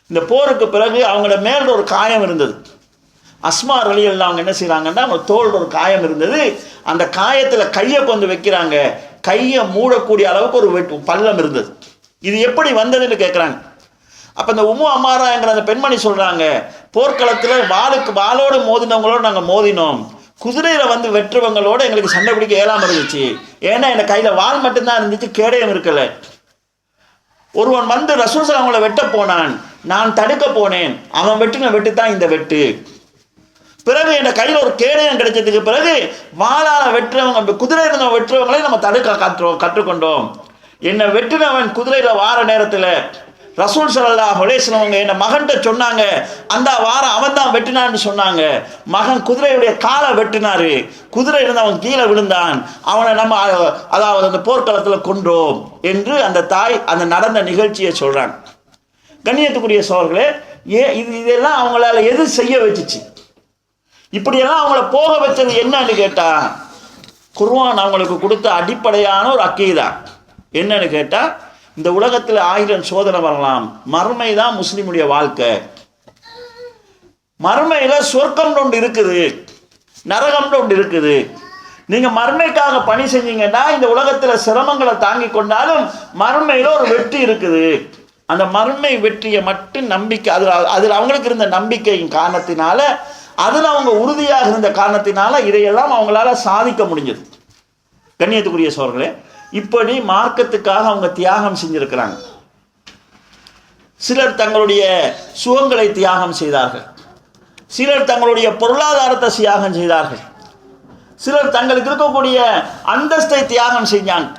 இந்த போருக்கு பிறகு அவங்களோட மேல் ஒரு காயம் இருந்தது. அஸ்மா ரலியல்லாஹு அவங்க என்ன செய்கிறாங்கன்னா, அவங்க தோல் ஒரு காயம் இருந்தது. அந்த காயத்தில் கையை கொண்டு வைக்கிறாங்க. கையை மூடக்கூடிய அளவுக்கு ஒரு பள்ளம் இருந்தது. இது எப்படி வந்ததுன்னு கேட்குறாங்க. அப்போ இந்த உம்மு அம்மாராங்கிற அந்த பெண்மணி சொல்கிறாங்க, போர்க்களத்தில் வாளோடு மோதினவங்களோடு நாங்கள் மோதினோம், குதிரையில் வந்து வெற்றுவங்களோடு எங்களுக்கு சண்டை பிடிக்க இயலாமல் இருந்துச்சு. ஏன்னா என் கையில் வாள் மட்டும்தான் இருந்துச்சு, கேடயம் இருக்கலை. ஒருவன் வந்து ரசூல் ஸல்லல்லாஹு அவங்கள வெட்ட போனான், நான் தடுக்க போனேன், அவன் வெட்டின வெட்டு தான் இந்த வெட்டு. பிறகு என் கையில் ஒரு கேடயம் கிடைச்சதுக்கு பிறகு வாளால் வெட்டுறவங்க, குதிரை இருந்தவங்க வெட்டுறவங்களே நம்ம தடுக்க கற்றுக்கொண்டோம். என்னை வெட்டினவன் குதிரையில் வார நேரத்தில் ரசூல் ஸல்லல்லாஹு அலைஹி வஸல்லம் என் மகன்கிட்ட சொன்னாங்க, அந்த வாரம் அவன் தான் வெட்டினான்னு சொன்னாங்க. மகன் குதிரையுடைய காலை வெட்டினாரு, குதிரை இருந்து அவன் கீழே விழுந்தான், அவனை நம்ம அதாவது அந்த போர்க்களத்தில் கொன்றோம் என்று அந்த தாய் அந்த நடந்த நிகழ்ச்சியை சொல்கிறாங்க. கண்ணியத்துக்குரிய சோழர்களே, இதெல்லாம் அவங்களால எது செய்ய வச்சுச்சு? இப்படியெல்லாம் அவங்கள போக வச்சது என்னன்னு கேட்டால், குர்ஆன் அவங்களுக்கு கொடுத்த அடிப்படையான ஒரு அக்கீதா என்னன்னு கேட்டால், இந்த உலகத்தில் 1000 சோதனை வரலாம், மறுமை தான் முஸ்லிமுடைய வாழ்க்கை. மறுமையில் சொர்க்கம் ஒன்று இருக்குது, நரகம்னு ஒன்று இருக்குது. நீங்கள் மறுமைக்காக பணி செஞ்சீங்கன்னா இந்த உலகத்தில் சிரமங்களை தாங்கி கொண்டாலும் மறுமையில் ஒரு வெற்றி இருக்குது. அந்த மறுமை வெற்றியை மட்டும் நம்பிக்கை, அதில் அவங்களுக்கு இருந்த நம்பிக்கையின் காரணத்தினால, அதில் அவங்க உறுதியாக இருந்த காரணத்தினால இதையெல்லாம் அவங்களால சாதிக்க முடிஞ்சது. கண்ணியத்துக்குரிய சோழர்களே, இப்படி மார்க்கத்துக்காக அவங்க தியாகம் செஞ்சிருக்கிறாங்க. சிலர் தங்களுடைய சுகங்களை தியாகம் செய்தார்கள், சிலர் தங்களுடைய பொருளாதாரத்தை தியாகம் செய்தார்கள், சிலர் தங்களுக்கு இருக்கக்கூடிய அந்தஸ்தை தியாகம் செஞ்சாங்க.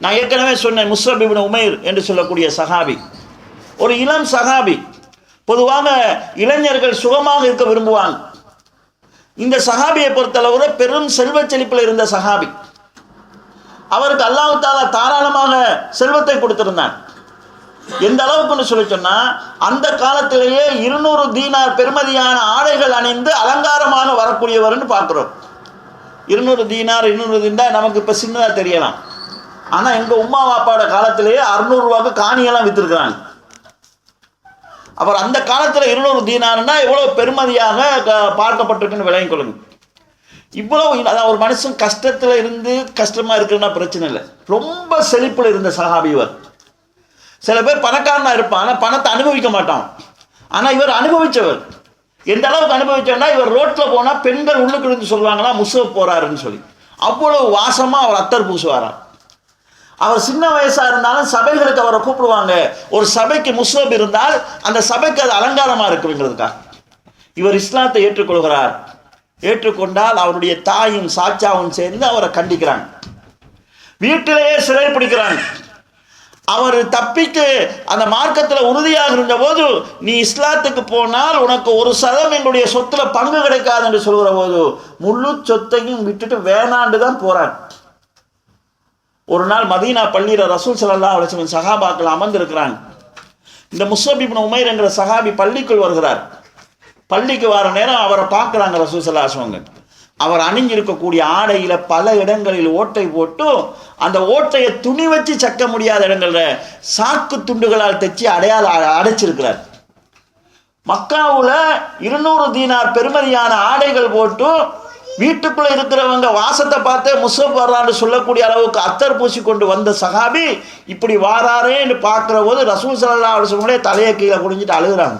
நான் ஏற்கனவே சொன்னேன், முஸ்அப் இப்னு உமைர் என்று சொல்லக்கூடிய சஹாபி, ஒரு இளம் சஹாபி. பொதுவாக இளைஞர்கள் சுகமாக இருக்க விரும்புவாங்க. இந்த சஹாபியை பொறுத்தளவு பெரும் செல்வ செழிப்பில் இருந்த சஹாபி. அவருக்கு அல்லாஹ் தஆலா தாராளமாக செல்வத்தை கொடுத்திருந்தான். எந்த அளவுக்குன்னு சொல்லி சொன்னால், அந்த காலத்திலேயே 200 தீனார் பெருமதியான ஆடைகள் அணிந்து அலங்காரமாக வரக்கூடியவர்னு பார்க்குறோம். 200 தீனார் 200 தீனார் நமக்கு இப்போ சின்னதாக தெரியலாம். ஆனால் எங்கள் உம்மா வாப்பாவோட காலத்திலேயே 600 ரூபாய்க்கு காணியெல்லாம் விற்றுருக்குறாங்க. அப்புறம் அந்த காலத்தில் 200 தீனார்னா எவ்வளோ பெருமதியாக பார்க்கப்பட்டிருக்குன்னு விளங்கிக் கொள்ளுங்க. இவ்வளோ, அதான் ஒரு மனுஷன் கஷ்டத்தில் இருந்து கஷ்டமாக இருக்குன்னா பிரச்சனை இல்லை, ரொம்ப செழிப்பில் இருந்த சஹாபி இவர். சில பேர் பணக்காரனாக இருப்பான், ஆனால் பணத்தை அனுபவிக்க மாட்டான். ஆனால் இவர் அனுபவித்தவர். எந்த அளவுக்கு அனுபவிச்சோன்னா, இவர் ரோட்டில் போனால் பெண்கள் உள்ளுக்கு இருந்து சொல்லுவாங்களா முஸ்அப் போகிறாருன்னு சொல்லி, அவ்வளோ வாசமாக அவர் அத்தர் பூசுவாராம். அவர் சின்ன வயசாக இருந்தாலும் சபைகளுக்கு அவரை கூப்பிடுவாங்க. ஒரு சபைக்கு முஸ்அப் இருந்தால் அந்த சபைக்கு அது அலங்காரமாக இருக்குங்கிறதுக்காக. இவர் இஸ்லாத்தை ஏற்றுக்கொள்கிறார். ஏற்றுக்கொண்டால் அவருடைய தாயும் சாச்சாவும் சேர்ந்து அவரை கண்டிக்கிறாங்க, வீட்டிலேயே சிறை பிடிக்கிறாங்க. அவர் தப்பிக்கு அந்த மார்க்கத்தில் உறுதியாக இருந்த போது, நீ இஸ்லாத்துக்கு போனால் உனக்கு 1% எங்களுடைய சொத்துல பங்கு கிடைக்காது என்று சொல்கிற போது முழு சொத்தையும் விட்டுட்டு வேணாண்டு தான் போறார். ஒரு நாள் மதீனா பள்ளியில் ரசூல் ஸல்லல்லாஹு அலைஹி வஸல்லம் சஹாபாக்கள் அமர்ந்திருக்கிறாங்க. இந்த முஸ்அப் இப்னு உமைர் என்கிற சஹாபி பள்ளிக்குள் வருகிறார். பள்ளிக்கு வர நேரம் அவரை பார்க்குறாங்க ரசூல் ஸல்லல்லாஹு அலைஹி வஸல்லம். அவர் அணிஞ்சிருக்கக்கூடிய ஆடையில் பல இடங்களில் ஓட்டை போட்டு, அந்த ஓட்டையை துணி வச்சு சக்க முடியாத இடங்களில் சாக்கு துண்டுகளால் தைச்சி அடைச்சிருக்கிறார். மக்காவில் 200 தீனார் பெருமதியான ஆடைகள் போட்டு வீட்டுக்குள்ளே இருக்கிறவங்க வாசத்தை பார்த்து முஸ்அப் வர்றான்னு சொல்லக்கூடிய அளவுக்கு அத்தர் பூசி கொண்டு வந்த சஹாபி இப்படி வாராரேன்னு பார்க்குற போது ரசூல் ஸல்லல்லாஹு அலைஹி வஸல்லம் தலையை கீழே குடிஞ்சிட்டு அழுகுறாங்க.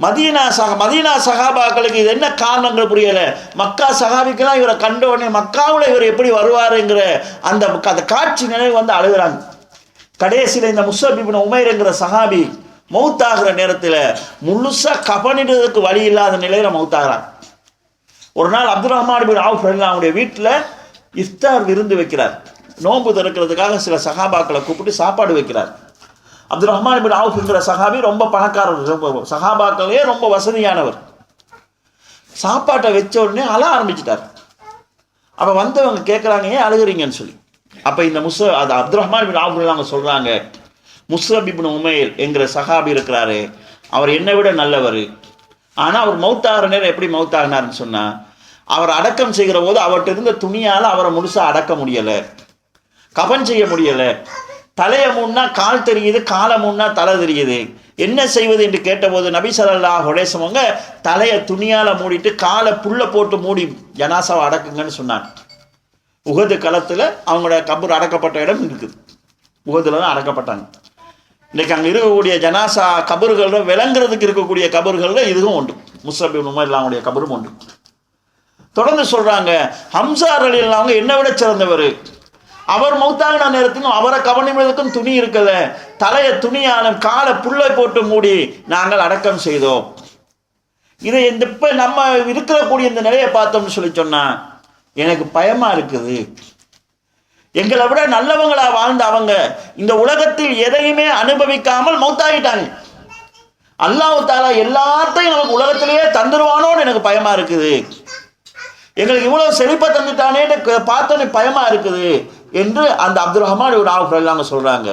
மதீனா சஹாபாக்களுக்கு இது என்ன காரணங்கள் புரியலை. மக்கா சஹாபிக்கெல்லாம் இவரை கண்டோடனே மக்காவில் இவர் எப்படி வருவாருங்கிற அந்த காட்சி நினைவு வந்து அழுகுறாங்க. கடைசியில் இந்த முஸ்அப் இப்னு உமைர்ங்கிற சஹாபி மௌத்தாகிற நேரத்தில் முழுசாக கபனிடுறதுக்கு வழி இல்லாத நிலையில் மௌத்தாகிறாங்க. ஒரு நாள் அப்துல் ரஹ்மான் பின் அவுஃப் அவங்களுடைய வீட்டில் இஃப்தார் விருந்து வைக்கிறார். நோன்பு திறக்கிறதுக்காக சில சஹாபாக்களை கூப்பிட்டு சாப்பாடு வைக்கிறார். அப்துல் ரஹ்மான் பின் அவுஃப்ங்கிற சஹாபி ரொம்ப பணக்காரர், சஹாபாக்களே ரொம்ப வசதியானவர். சாப்பாட்டை வச்ச உடனே அழ ஆரம்பிச்சிட்டார். அப்போ வந்தவங்க கேட்குறாங்க, ஏன் அழுகுறீங்கன்னு சொல்லி. அப்போ இந்த அது அப்துல் ரஹ்மான் பின் அவுஃப் அவங்க சொல்கிறாங்க, முஸ்அப் இப்னு உமைர் என்கிற சஹாபி இருக்கிறாரு, அவர் என்னை விட நல்லவர். ஆனால் அவர் மௌத்தாகிற நேரம் எப்படி மௌத்தாகினார்னு சொன்னால், அவர் அடக்கம் செய்கிற போது அவர்கிட்ட இருந்த துணியால் அவரை முழுசாக அடக்க முடியலை, கபன் செய்ய முடியலை. தலையை மூணா கால் தெரியுது, காலை மூணா தலை தெரியுது. என்ன செய்வது என்று கேட்டபோது நபி ஸல்லல்லாஹு அலைஹி வஸல்லம் தலையை துணியால் மூடிட்டு காலை புல்ல போட்டு மூடி ஜனாசாவை அடக்குங்கன்னு சொன்னாங்க. உஹது களத்தில் அவங்களோட கபர் அடக்கப்பட்ட இடம் இருக்குது. உஹதில் தான் அடக்கப்பட்டாங்க. இன்றைக்கி அங்கே இருக்கக்கூடிய ஜனாசா கபறுகளில் விளங்குறதுக்கு இருக்கக்கூடிய கபறுகளில் இதுவும் உண்டு. முஸ்அப் இப்னு உமைர் அவங்களுடைய கபரும் உண்டு. தொடர்ந்து சொல்கிறாங்க, ஹம்ஸா ரலியல்லாஹு அவங்க என்னை விட சிறந்தவர். அவர் மௌத்தாகின நேரத்திலும் அவரை கவனிப்பதற்கும் துணி இருக்கல, தலையை துணியாலும் காலை புல்லை போட்டு மூடி நாங்கள் அடக்கம் செய்தோம். இதை இப்போ நம்ம இருக்கக்கூடிய இந்த நிலையை பார்த்தோம்னு சொல்லி சொன்னால் எனக்கு பயமாக இருக்குது. எங்களை விட நல்லவங்களா வாழ்ந்த அவங்க இந்த உலகத்தில் எதையுமே அனுபவிக்காமல் மௌத்தாகிட்டாங்க. அல்லாஹ் தஆலா எல்லாத்தையும் நமக்கு உலகத்திலேயே தந்துடுவானோன்னு எனக்கு பயமாக இருக்குது. எங்களுக்கு இவ்வளோ செழிப்பை தந்துட்டானேன்னு பார்த்தோன்னு பயமாக இருக்குது என்று அந்த அப்துல் ரஹ்மான் இப்னு அவ்ஃப் அவங்க சொல்கிறாங்க.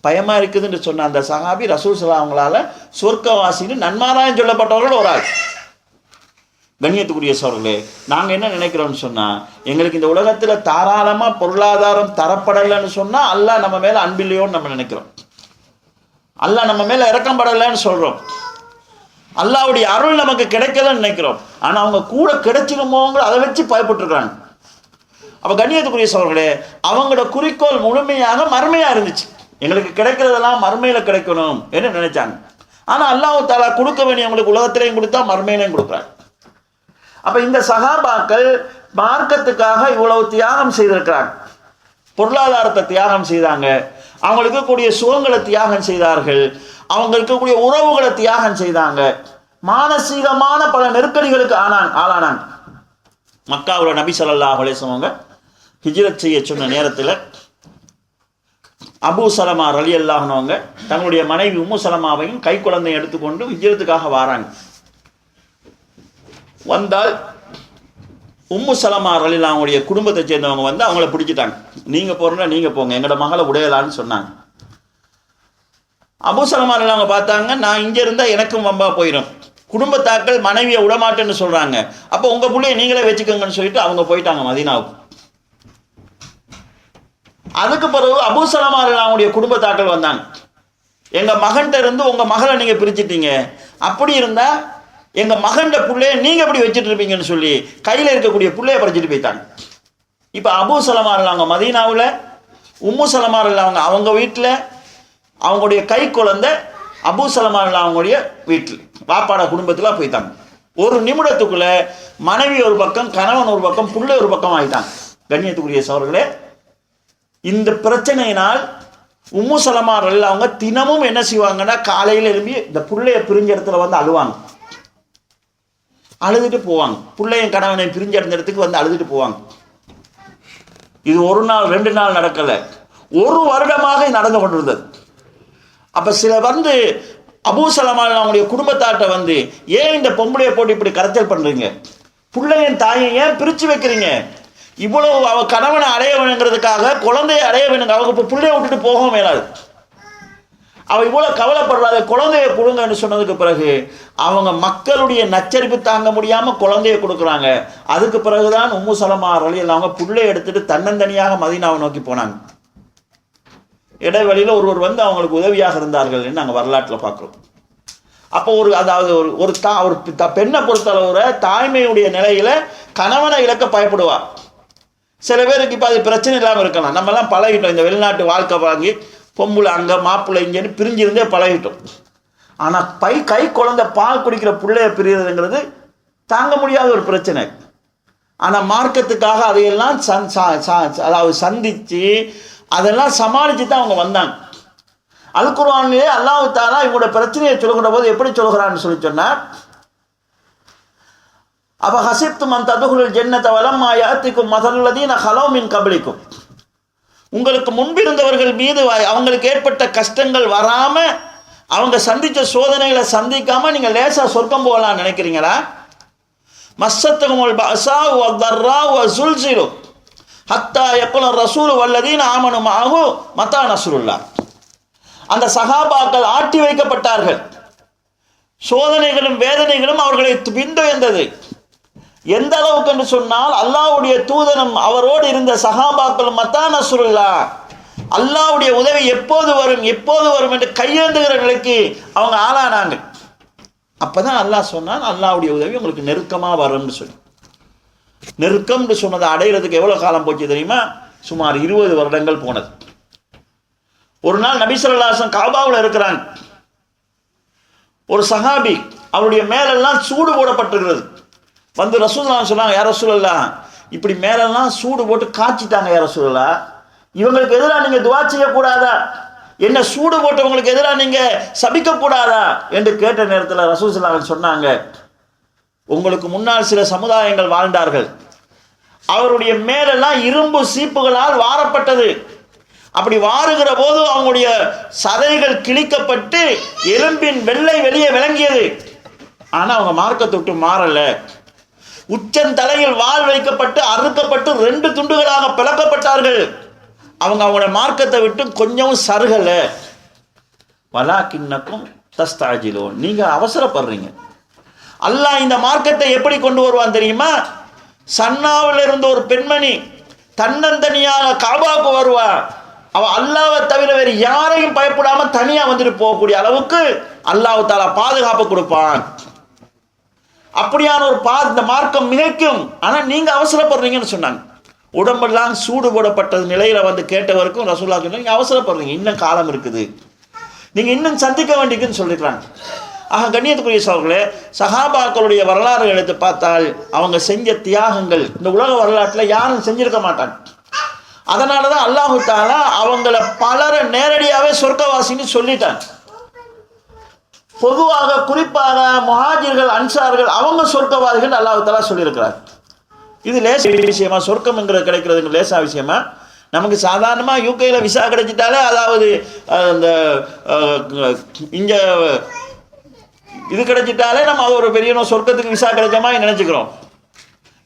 பயமாக இருக்குதுன்னு சொன்ன அந்த சஹாபி ரசூல் ஸல்லல்லாஹு அவங்களால சொர்க்கவாசின்னு நன்மாராயம் சொல்லப்பட்டவர்கள் ஒரு ஆள். கண்ணியத்துக்குரிய சோர்களே, நாங்கள் என்ன நினைக்கிறோம்னு சொன்னால், எங்களுக்கு இந்த உலகத்தில் தாராளமாக பொருளாதாரம் தரப்படலைன்னு சொன்னால் அல்லாஹ் நம்ம மேலே அன்பில்லையோன்னு நம்ம நினைக்கிறோம். அல்லாஹ் நம்ம மேலே இரக்கம் படலைன்னு சொல்கிறோம். அல்லாஹ்வுடைய அருள் நமக்கு கிடைக்கலன்னு நினைக்கிறோம். ஆனால் அவங்க கூட கிடைச்சிருமோங்கிற அதை வச்சு பயப்பட்டுருக்காங்க. அப்போ கண்ணியத்துக்குரிய சோர்களே, அவங்களோட குறிக்கோள் முழுமையாக மறுமையாக இருந்துச்சு. எங்களுக்கு கிடைக்கிறதெல்லாம் மறுமையில் கிடைக்கணும் என்று நினைச்சாங்க. ஆனால் அல்லாஹ் தஆலா கொடுக்க வேண்டியவங்களுக்கு உலகத்திலையும் கொடுத்தா மறுமையிலையும் கொடுக்குறாங்க. அப்போ இந்த சஹாபாக்கள் மார்க்கத்துக்காக இவ்வளவு தியாகம் செய்திருக்கிறாங்க. பொருளாதாரத்தை தியாகம் செய்தாங்க, அவங்களுக்கு இருக்கக்கூடிய சுகங்களை தியாகம் செய்தார்கள், அவங்க இருக்கக்கூடிய உறவுகளை தியாகம் செய்தாங்க, மானசீகமான பல நெருக்கடிகளுக்கு ஆளானாங்க. மக்காவில் நபி ஸல்லல்லாஹு அலைஹி வஸல்லம் ஹிஜ்ரத் செய்ய சொன்ன நேரத்தில் அபூ சலமா ரலியல்லாஹு அன்ஹு தங்களுடைய மனைவி உம்மு சலமாவையும் கை குழந்தையை எடுத்துக்கொண்டு ஹிஜ்ரத்துக்காக வராங்க. வந்தால் உம்மு சலமா ரலியல்லாஹு அவங்களுடைய குடும்பத்தை சேர்ந்தவங்க வந்து அவங்கள பிடிச்சிட்டாங்க. நீங்கள் போகிறோன்னா நீங்கள் போங்க, எங்களோட மகளை உடையலான்னு சொன்னாங்க. அபூ சலமா ரலியல்லாஹு அவங்க பார்த்தாங்க, நான் இங்கே இருந்தால் எனக்கும் வம்பா போயிடும், குடும்பத்தாக்கள் மனைவியை விடமாட்டேன்னு சொல்கிறாங்க, அப்போ உங்கள் பிள்ளைய நீங்களே வச்சுக்கோங்கன்னு சொல்லிட்டு அவங்க போயிட்டாங்க மதீனாவுக்கு. அதுக்கு பிறகு அபூ சலமா அவங்களுடைய குடும்பத்தாக்கள் வந்தாங்க, எங்கள் மகன்கிட்ட இருந்து உங்கள் மகளை நீங்கள் பிரிச்சுட்டீங்க, அப்படி இருந்தால் எங்கள் மகன்கிட்ட பிள்ளைய நீங்கள் எப்படி வச்சுட்டு இருப்பீங்கன்னு சொல்லி கையில் இருக்கக்கூடிய பிள்ளைய பறிச்சுட்டு போயிட்டாங்க. இப்போ அபூ சலமா அவங்க மதீனாவில், உம்மு சலமா அவங்க வீட்டில், அவங்களுடைய கை குழந்தை அபூ சலமா அவங்களுடைய வீட்டில் வாப்பாட குடும்பத்தில் போயிட்டாங்க. ஒரு நிமிடத்துக்குள்ளே மனைவி ஒரு பக்கம், கணவன் ஒரு பக்கம், பிள்ளை ஒரு பக்கம் ஆகிட்டாங்க. கண்ணியத்துக்குரிய சகோதரர்களே, இந்த பிரச்சனையினால் உம்மு சலமா அவங்க தினமும் என்ன செய்வாங்கன்னா, காலையில் எழும்பி இந்த பிள்ளைய பிரிஞ்ச இடத்துல வந்து அழுவாங்க, அழுதுட்டு போவாங்க. பிள்ளையும் கணவனையும் பிரிஞ்ச இடத்துக்கு வந்து அழுதுட்டு போவாங்க. இது ஒரு நாள் 2 நாள் நடக்கலை, 1 வருடமாக நடந்து கொண்டிருந்தது. அப்போ சில வந்து அபூ சலமா அவங்களுடைய குடும்பத்தாட்ட வந்து, ஏன் இந்த பொம்பளையை போட்டு இப்படி கரைச்சல் பண்ணுறீங்க, பிள்ளையின் தாயை ஏன் பிரித்து வைக்கிறீங்க, இவ்வளவு அவ கணவனை அடைய வேணுங்கிறதுக்காக குழந்தையை அடைய வேணுங்க, அவங்க இப்போ பிள்ளைய விட்டுட்டு போகவும் மேலாது, அவள் இவ்வளோ கவலைப்படுறாங்க, குழந்தைய கொடுங்கன்னு சொன்னதுக்கு பிறகு அவங்க மக்களுடைய நச்சரிப்பு தாங்க முடியாமல் குழந்தைய கொடுக்குறாங்க. அதுக்கு பிறகுதான் உம்மு சலமா ரலியல்லாஹு அவங்க பிள்ளைய எடுத்துட்டு தன்னந்தனியாக மதீனாவை நோக்கி போனாங்க. இடைவெளியில் ஒருவர் வந்து அவங்களுக்கு உதவியாக இருந்தார்கள் என்று நாங்கள் வரலாற்றில் பார்க்குறோம். அப்போ ஒரு பெண்ணை பொறுத்தளவுல தாய்மையுடைய நிலையில் கணவனை இழக்க பயப்படுவார். சில பேருக்கு இப்போ அது பிரச்சனை இல்லாமல் இருக்கலாம். நம்மலாம் பழகிட்டோம், இந்த வெளிநாட்டு வாழ்க்கை வாங்கி பொம்புளை அங்கே மாப்பிள்ளை இங்கேன்னு பிரிஞ்சிருந்தே பழகிட்டோம். ஆனால் கை குழந்தை பால் குடிக்கிற பிள்ளைய பிரிகிறதுங்கிறது தாங்க முடியாத ஒரு பிரச்சனை. ஆனால் மார்க்கத்துக்காக அதையெல்லாம் சந்தித்து அதெல்லாம் சமாளித்து தான் அவங்க வந்தாங்க. அல் குர்ஆனிலே அல்லாஹ் தஆலா இவங்களோட பிரச்சனையை சொல்லுகிற போது எப்படி சொல்கிறான்னு சொல்லி சொன்னார், அப்போ ஹசிப்தும் அன் ததுகுலுல் ஜன்னத வலம்மா யாத்திக்கும் மஸலுல்லதீன ஹலவ் மின் கப்லிக்கும், உங்களுக்கு முன்பிருந்தவர்கள் மீது அவங்களுக்கு ஏற்பட்ட கஷ்டங்கள் வராமல், அவங்க சந்தித்த சோதனைகளை சந்திக்காமல் நீங்கள் லேசாக சொர்க்கம் போகலான்னு நினைக்கிறீங்களா? மஸ்ஸத்துகுமுல் பஅஸா வத்தர்ரா வஸுல்ஸிலு ஹத்தா யக்குல ரசூல் வல்லதீன ஆமனு மஅஹு மத்தா நஸ்ருல்லாஹ். அந்த சஹாபாக்கள் ஆட்டி வைக்கப்பட்டார்கள், சோதனைகளும் வேதனைகளும் அவர்களை பின்தொடர்ந்தது. எந்த அளவுக்கு என்று சொன்னால், அல்லாஹ்வுடைய தூதனும் அவரோடு இருந்த சஹாபாக்களும் மத்தா நஸ்ருல்லா, அல்லாஹ்வுடைய உதவி எப்போது வரும் எப்போது வரும் என்று கையேந்துகிற நிலைக்கு அவங்க ஆளானாங்க. அப்பதான் அல்லாஹ் சொன்னான், அல்லாஹ்வுடைய உதவி உங்களுக்கு நெருக்கமா வரும்னு சொல்லி. நெருக்கம்னு சொன்னதை அடைகிறதுக்கு எவ்வளவு காலம் போச்சு தெரியுமா? சுமார் 20 வருடங்கள் போனது. ஒரு நாள் நபி ஸல்லல்லாஹு அலைஹி வஸல்லம் காபாவில் இருக்கிறாங்க. ஒரு சஹாபி அவருடைய மேலெல்லாம் சூடு போடப்பட்டிருக்கிறது. வந்து ரசூலுல்லாஹ் சொன்னாங்க, யா ரசூலல்லாஹ், இப்படி மேலெல்லாம் சூடு போட்டு காய்ச்சிட்டாங்க யா ரசூலல்லாஹ், இவங்களுக்கு எதிராக நீங்க துஆ செய்யக்கூடாதா? என்ன சூடு போட்டவங்களுக்கு எதிராக நீங்க சபிக்க கூடாதா என்று கேட்ட நேரத்தில் ரசூல் ஸல்லல்லாஹு அலைஹி வஸல்லம் சொன்னாங்க, உங்களுக்கு முன்னால் சில சமுதாயங்கள் வாழ்ந்தார்கள், அவருடைய மேலெல்லாம் இரும்பு சீப்புகளால் வாரப்பட்டது. அப்படி வாருகிற போது அவங்களுடைய சதைகள் கிழிக்கப்பட்டு எலும்பின் வெள்ளை வெளியே விளங்கியது. ஆனா அவங்க மார்க்கத்தை விட்டு மாறல. உச்சந்தலையில் வாள் வைக்கப்பட்டு அறுக்கப்பட்டு 2 துண்டுகளாக பிளக்கப்பட்டார்கள். அவங்களோட மார்க்கத்தை விட்டு கொஞ்சம் சருகல. வலாக்கின்னக்கும் தஸ்தாஜிலோன், நீங்க அவசரப்படுறீங்க. அல்லாஹ் இந்த மார்க்கத்தை எப்படி கொண்டு வருவான் தெரியுமா? சன்னாவில் இருந்த ஒரு பெண்மணி தன்னந்தனியாக காபாவுக்கு வருவா. அவ அல்லாஹ்வை தவிர வேறு யாரையும் பயப்படாம தனியா வந்துட்டு போகக்கூடிய அளவுக்கு அல்லாஹ் தஆலா பாதுகாப்பு கொடுப்பான். அப்படியான ஒரு இந்த மார்க்கம் மிகைக்கும். ஆனா நீங்க அவசரப்படுறீங்கன்னு சொன்னாங்க. உடம்பெல்லாம் சூடு போடப்பட்டது நிலையில வந்து கேட்டவருக்கும் ரசூலுல்லாஹ் சொன்னாங்க, நீங்க அவசரப்படுறீங்க, இன்னும் காலம் இருக்குது, நீங்க இன்னும் சந்திக்க வேண்டியதுன்னு சொல்லிருக்காங்க. ஆக கண்ணியத்துக்குரிய சகோதரர்களே, சஹாபாக்களுடைய வரலாறு எடுத்து பார்த்தால் அவங்க செஞ்ச தியாகங்கள் இந்த உலக வரலாற்றில் யாரும் செஞ்சிருக்க மாட்டாங்க. அதனால தான் அல்லாஹு தஆலா அவங்கள பலரை நேரடியாகவே சொர்க்கவாசின்னு சொல்லிட்டாங்க. பொதுவாக குறிப்பாக முஹாஜிர்கள் அன்சார்கள் அவங்க சொர்க்கவாதிகள் அல்லாஹு தஆலா சொல்லியிருக்கிறார். இது லேச விஷயமா? சொர்க்கம்ங்கிறது கிடைக்கிறதுங்க லேசா விஷயமா? நமக்கு சாதாரணமாக யூகேயில் விசா கிடைச்சிட்டாலே, அதாவது அந்த இங்கே இது கிடைச்சிட்டாலே நம்ம அது ஒரு பெரிய சொர்க்கத்துக்கு விசா கிடைச்ச மாதிரி நினச்சிக்கிறோம்.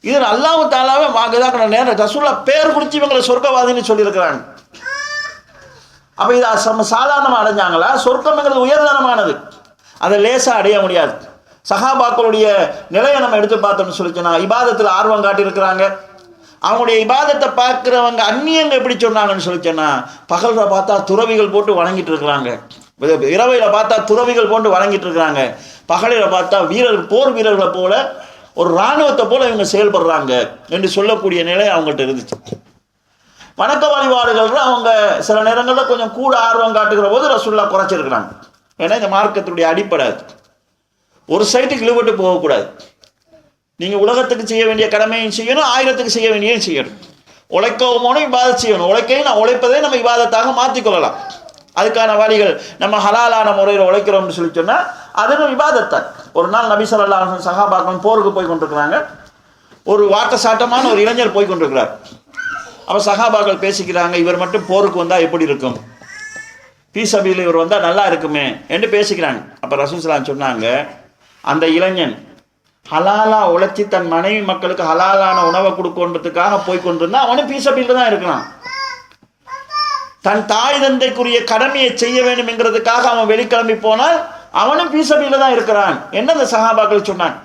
இது அல்லாஹ் தஆலாவே வாக்குதான் நேரம் ரசூலுல்லாஹ் பேர் குறித்து இவங்களை சொர்க்கவாதின்னு சொல்லியிருக்கிறாங்க. அப்போ இது சாதாரணமாக அடைஞ்சாங்களா? சொர்க்கம்ங்கிறது உயர்தரமானது, அதை லேசாக அடைய முடியாது. சஹாபாக்களுடைய நிலையை நம்ம எடுத்து பார்த்தோம்னு சொல்லிச்சோன்னா, இபாதத்தில் ஆர்வம் காட்டியிருக்கிறாங்க. அவங்களுடைய இபாதத்தை பார்க்குறவங்க அந்நியங்க எப்படி சொன்னாங்கன்னு சொல்லிச்சோன்னா, பகலில் பார்த்தா துறவிகள் போட்டு வணங்கிட்டு இருக்கிறாங்க, இரவையில் பார்த்தா துறவிகள் போட்டு வணங்கிட்டு இருக்கிறாங்க, பகலில் பார்த்தா போர் வீரர்களை போல ஒரு இராணுவத்தை போல இவங்க செயல்படுறாங்க என்று சொல்லக்கூடிய நிலை அவங்கள்ட்ட இருந்துச்சு. வணக்க வழிபாடுகள் அவங்க சில நேரங்களில் கொஞ்சம் கூட ஆர்வம் காட்டுகிற போது ரசூலுல்லாஹ் குறைச்சிருக்கிறாங்க. ஏன்னா இந்த மார்க்கத்துடைய அடிப்படை ஒரு சைட்டுக்கு இழுபட்டு போகக்கூடாது. நீங்கள் உலகத்துக்கு செய்ய வேண்டிய கடமையும் செய்யணும், ஆயிரத்துக்கு செய்ய வேண்டியதையும் செய்யணும். உழைக்கவும் இபாதத் செய்யணும். உழைப்பதை நம்ம இபாதத்தாக மாற்றிக்கொள்ளலாம். அதுக்கான வழிகள் நம்ம ஹலாலான முறையில் உழைக்கிறோம்னு சொல்லி சொன்னால் அதுவும் இபாதத்தான். ஒரு நாள் நபி ஸல்லல்லாஹு அலைஹி வஸல்லம் சஹாபாக்கள் போருக்கு போய் கொண்டிருக்கிறாங்க. ஒரு வாட்டசாட்டமான ஒரு இளைஞர் போய் கொண்டிருக்கிறார். அப்போ சஹாபாக்கள் பேசிக்கிறாங்க, இவர் மட்டும் போருக்கு வந்தால் எப்படி இருக்கும், பீசபியில் இவர் வந்தால் நல்லா இருக்குமே என்று பேசிக்கிறாங்க. அப்போ ரசூல் ஸல்லல்லாஹு அலைஹி வஸல்லம் சொன்னாங்க, அந்த இளைஞன் ஹலாலா உழைச்சி தன் மனைவி மக்களுக்கு ஹலாலான உணவை கொடுக்கன்றதுக்காக போய் கொண்டிருந்தா அவனும் பீசபியில் தான் இருக்கிறான். தன் தாய் தந்தைக்குரிய கடமையை செய்ய வேண்டும் என்கிறதுக்காக அவன் வெளிக்கிளம்பி போனால் அவனும் பீசபியில தான் இருக்கிறான் என்ன அந்த சஹாபாக்கள் சொன்னாங்க.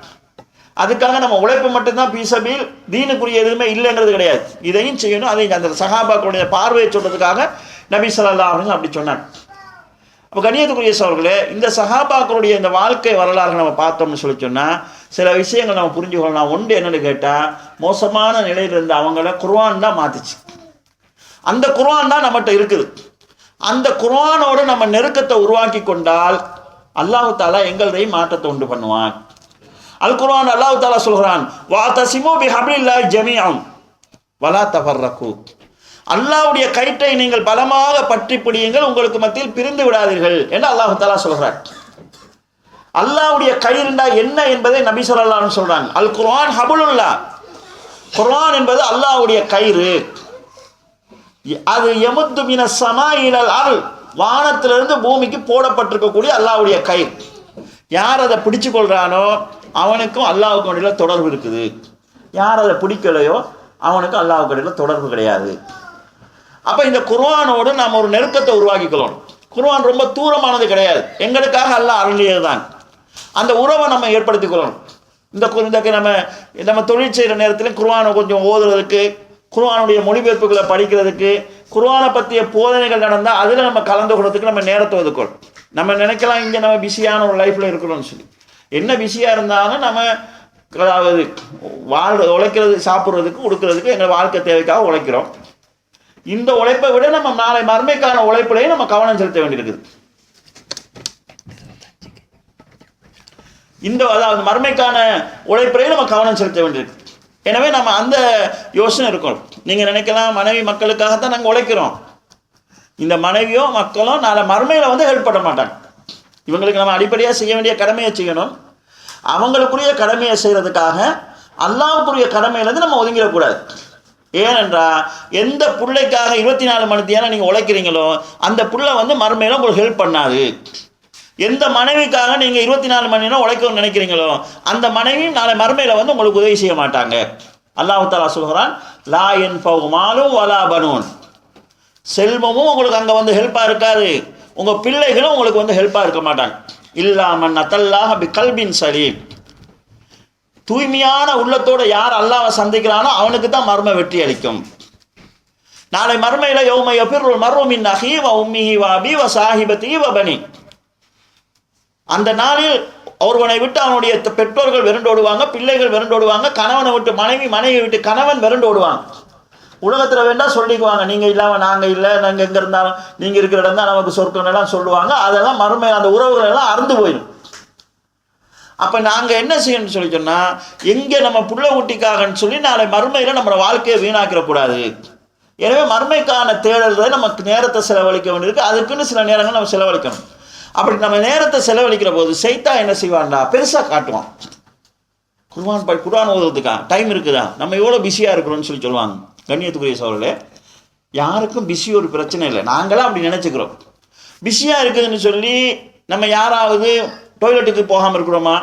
அதுக்காக நம்ம உழைப்பு மட்டும்தான் பீசபில், தீனுக்குரிய எதுவுமே இல்லைங்கிறது கிடையாது. இதையும் செய்யணும். அதை அந்த சஹாபாக்களுடைய பார்வையை சொல்றதுக்காக நபி ஸல்லல்லாஹு அலைஹி வஸல்லம் அப்படி சொன்னாங்க. அப்போ கண்ணியத்துக்குரிய சகோதரர்களே, இந்த சஹாபாக்களுடைய இந்த வாழ்க்கை வரலாறு நம்ம பார்த்தோம்னு சொல்லி சொன்னால் சில விஷயங்கள் நம்ம புரிஞ்சுக்கொள்ளலாம். ஒன்று என்னன்னு கேட்டால், மோசமான நிலையில் இருந்த அவங்கள குர்ஆன் தான் மாத்துச்சு. அந்த குர்ஆன் தான் நம்மகிட்ட இருக்குது. அந்த குர்ஆனோடு நம்ம நெருக்கத்தை உருவாக்கி கொண்டால் அல்லாஹ் தஆலா எங்களுடைய மாற்றத்தை உண்டு பண்ணுவான். அல் குர்ஆன் அல்லாஹ் தஆலா சொல்கிறான், வஅதஸிமு பிஹப்லில்லாஹி ஜமீஅன் வலா தஃபர்ரகு, அல்லாஹ்வுடைய கயிற்றை நீங்கள் பலமாக பற்றி பிடியுங்கள், உங்களுக்கு மத்தியில் பிரிந்து விடாதீர்கள் என்று அல்லாஹ் தஆலா சொல்கிறார். அல்லாஹ்வுடைய கயிறுண்டா என்ன என்பதை நபி ஸல்லல்லாஹு அலைஹி வஸல்லம் சொல்றாங்க. அல் குர்ஆன் ஹபுலுல்லாஹ், குர்ஆன் என்பது அல்லாஹ்வுடைய கயிறு. அது யமுத்து மின ஸமாஇலல் அர்ள், வானத்திலிருந்து பூமிக்கு போடப்பட்டிருக்கக்கூடிய அல்லாஹ்வுடைய கயிறு. யார் அதை பிடிச்சு கொள்றானோ அவனுக்கும் அல்லாஹ்வுக்கும் இடையில தொடர்பு இருக்குது. யார் அதை பிடிக்கலையோ அவனுக்கும் அல்லாஹ்வுக்கு இடையில தொடர்பு கிடையாது. அப்போ இந்த குர்ஆனோடு நாம் ஒரு நெருக்கத்தை உருவாக்கிக்கொள்ளணும். குர்ஆன் ரொம்ப தூரமானது கிடையாது, எங்களுக்காக அல்லாஹ் அருளியது தான். அந்த உறவை நம்ம ஏற்படுத்திக் கொள்ளணும். இந்த நம்ம தொழில் செய்கிற நேரத்தில் குர்ஆனை கொஞ்சம் ஓதுறதுக்கு, குர்ஆனுடைய மொழிபெயர்ப்புகளை படிக்கிறதுக்கு, குர்ஆனை பற்றிய போதனைகள் நடந்தால் அதில் நம்ம கலந்து கொள்றதுக்கு நம்ம நேரத்தை ஒதுக்கணும். நம்ம நினைக்கலாம் இங்கே நம்ம பிஸியான ஒரு லைஃப்பில் இருக்கிறோம்னு சொல்லி. என்ன பிஸியாக இருந்தாலும் நம்ம அதாவது உழைக்கிறது, சாப்பிட்றதுக்கு, உடுக்கிறதுக்கு எங்கள் வாழ்க்கை தேவைக்காக உழைக்கிறோம். இந்த உழைப்பை விட நம்ம நாளை மறுமைக்கான உழைப்பிலையும் நம்ம கவனம் செலுத்த வேண்டியிருக்குது. அதாவது மறுமைக்கான உழைப்பிலையும் நம்ம கவனம் செலுத்த வேண்டியிருக்கு. எனவே நம்ம அந்த யோசனை இருக்கணும். நீங்கள் நினைக்கலாம் மனைவி மக்களுக்காகத்தான் நாங்கள் உழைக்கிறோம். இந்த மனைவியோ மக்களும் நாளை மறுமையில் வந்து ஹெல்ப் பண்ண மாட்டாங்க. இவங்களுக்கு நம்ம அடிப்படையாக செய்ய வேண்டிய கடமையை செய்யணும். அவங்களுக்குரிய கடமையை செய்கிறதுக்காக அல்லாஹ்வுக்குரிய கடமையிலேருந்து நம்ம ஒதுங்கிடக்கூடாது. ஏனென்றால் எந்த பிள்ளைக்காக 24 மணி நேரம் நீங்கள் உழைக்கிறீங்களோ அந்த பிள்ளை வந்து மறுமையில் உங்களுக்கு ஹெல்ப் பண்ணாது. எந்த மனைவிக்காக நீங்கள் 24 மணி நேரம் உழைக்கணும்னு நினைக்கிறீங்களோ அந்த மனைவியும் நாளை மறுமையில் வந்து உங்களுக்கு உதவி செய்ய மாட்டாங்க. அல்லாஹ் தஆலா சொல்கிறான், லா யன்ஃபஉ மாலும் வலா பனூன். செல்வமும் உங்களுக்கு அங்கே வந்து ஹெல்ப்பாக இருக்காது, உங்கள் பிள்ளைகளும் உங்களுக்கு வந்து ஹெல்ப்பாக இருக்க மாட்டாங்க. இல்லா மன் அத்தல்லாஹ பி கல்பின் சலீம். தூய்மையான உள்ளத்தோடு யார் அல்லாஹ்வை சந்திக்கிறானோ அவனுக்கு தான் மர்ம வெற்றி அளிக்கும். நாளை மர்மையில் யௌம யஃபிர்ருல் மர்உ மின் அஹீஹி வ உம்மிஹி வ அபீஹி வ ஸாஹிபத்திஹி வ பனீ. அந்த நாளில் ஒருவனை விட்டு அவனுடைய பெற்றோர்கள் விரண்டோடுவாங்க, பிள்ளைகள் விரண்டோடுவாங்க, கணவனை விட்டு மனைவி, மனைவி விட்டு கணவன் விரண்டோடுவாங்க. உலகத்தில் வேண்டாம் சொல்லிக்குவாங்க, நீங்கள் இல்லாமல் நாங்கள் இல்லை, நாங்கள் எங்கே இருந்தாலும் நீங்கள் இருக்கிற இடம் தான் நமக்கு சொர்க்கம்லாம் சொல்லுவாங்க. அதெல்லாம் மறுமை அந்த உறவுகள் எல்லாம் அறுந்து போயிடும். அப்போ நாங்கள் என்ன செய்யணும்னு சொல்லி சொன்னால், எங்கே நம்ம புள்ள ஊட்டிக்காகன்னு சொல்லி நாளை மறுமையில் நம்மளோட வாழ்க்கையை வீணாக்கிடக்கூடாது. எனவே மறுமைக்கான தேடல்களை நமக்கு நேரத்தை செலவழிக்க வேண்டியிருக்கு. அதுக்குன்னு சில நேரங்கள் நம்ம செலவழிக்கணும். அப்படி நம்ம நேரத்தை செலவழிக்கிற போது செய்தா என்ன செய்வான்டா, பெருசாக காட்டுவான். குர்ஆன் ஓதுறதுக்கா டைம் இருக்குதா, நம்ம எவ்வளோ பிஸியாக இருக்கிறோம்னு சொல்லி சொல்லுவாங்க. கண்ணியத்துக்குரிய சோழர்களே, யாருக்கும் பிஸி ஒரு பிரச்சனை இல்லை, நாங்களாம் அப்படி நினச்சிக்கிறோம். பிஸியாக இருக்குதுன்னு சொல்லி நம்ம யாராவது டாய்லெட்டுக்கு போகாமல் இருக்கிறோமா?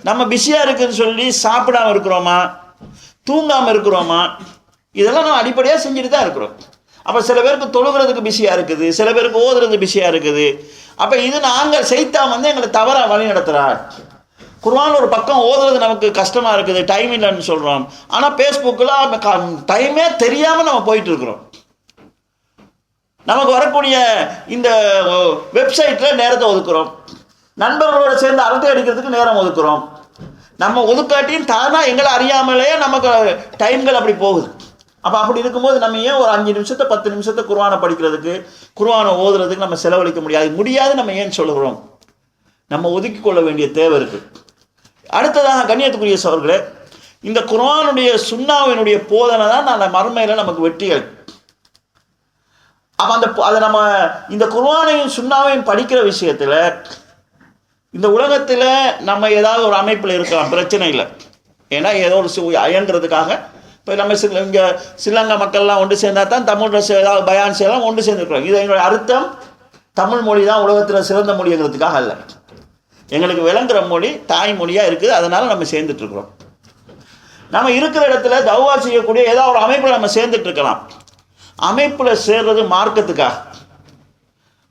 நம்ம பிஸியாக இருக்குதுன்னு சொல்லி சாப்பிடாமல் இருக்கிறோமா? தூங்காமல் இருக்கிறோமா? இதெல்லாம் நம்ம அடிப்படையாக செஞ்சுட்டு தான் இருக்கிறோம். அப்போ சில பேருக்கு தொழுகிறதுக்கு பிஸியாக இருக்குது, சில பேருக்கு ஓதுறது பிஸியாக இருக்குது. அப்போ இது நாங்கள் செய்தா வந்து எங்களை தவறாக வழி நடத்துகிறார். குர்ஆன் ஒரு பக்கம் ஓதுறது நமக்கு கஷ்டமாக இருக்குது, டைம் இல்லைன்னு சொல்கிறோம். ஆனால் ஃபேஸ்புக்கில் டைமே தெரியாமல் நம்ம போயிட்டு இருக்கிறோம். நமக்கு வரக்கூடிய இந்த வெப்சைட்டில் நேரத்தை ஒதுக்குறோம், நண்பர்களோடு சேர்ந்து அரட்டை அடிக்கிறதுக்கு நேரம் ஒதுக்குறோம். நம்ம ஒதுக்காட்டியும் தானாக எங்களை அறியாமலே நமக்கு டைம்கள் அப்படி போகுது. அப்போ அப்படி இருக்கும்போது நம்ம ஏன் ஒரு 5 நிமிஷத்தை 10 நிமிஷத்தை குர்ஆனை படிக்கிறதுக்கு, குர்ஆனை ஓதுறதுக்கு நம்ம செலவழிக்க முடியாது நம்ம ஏன் சொல்லுகிறோம்? நம்ம ஒதுக்கி கொள்ள வேண்டிய தேவை இருக்குது. அடுத்ததாக கண்ணியத்துக்குரிய சகோதரர்களே, இந்த குர்ஆனுடைய சுன்னாவினுடைய போதனை தான் நாளை மறுமையில் நமக்கு வெற்றிகள். அப்போ அதை நம்ம இந்த குர்ஆனையும் சுன்னாவையும் படிக்கிற விஷயத்தில் இந்த உலகத்தில் நம்ம ஏதாவது ஒரு அமைப்பில் இருக்கலாம், பிரச்சனை இல்லை. ஏன்னா ஏதோ ஒரு அயன்றதுக்காக இப்போ நம்ம இங்கே ஸ்ரீலங்கா மக்கள்லாம் ஒன்று சேர்ந்தால் தான் தமிழில் ஏதாவது பயான் செய்யலாம், ஒன்று சேர்ந்துருக்கிறோம். இது எங்களுடைய அர்த்தம் தமிழ் மொழி தான் உலகத்தில் சிறந்த மொழிங்கிறதுக்காக அல்ல. எங்களுக்கு விளங்குற மொழி தாய்மொழியாக இருக்குது, அதனால் நம்ம சேர்ந்துட்டுருக்குறோம். நம்ம இருக்கிற இடத்துல தௌவா செய்யக்கூடிய ஏதாவது ஒரு அமைப்பில் நம்ம சேர்ந்துட்டுருக்கலாம். அமைப்பில் சேர்றது மார்க்கத்துக்காக,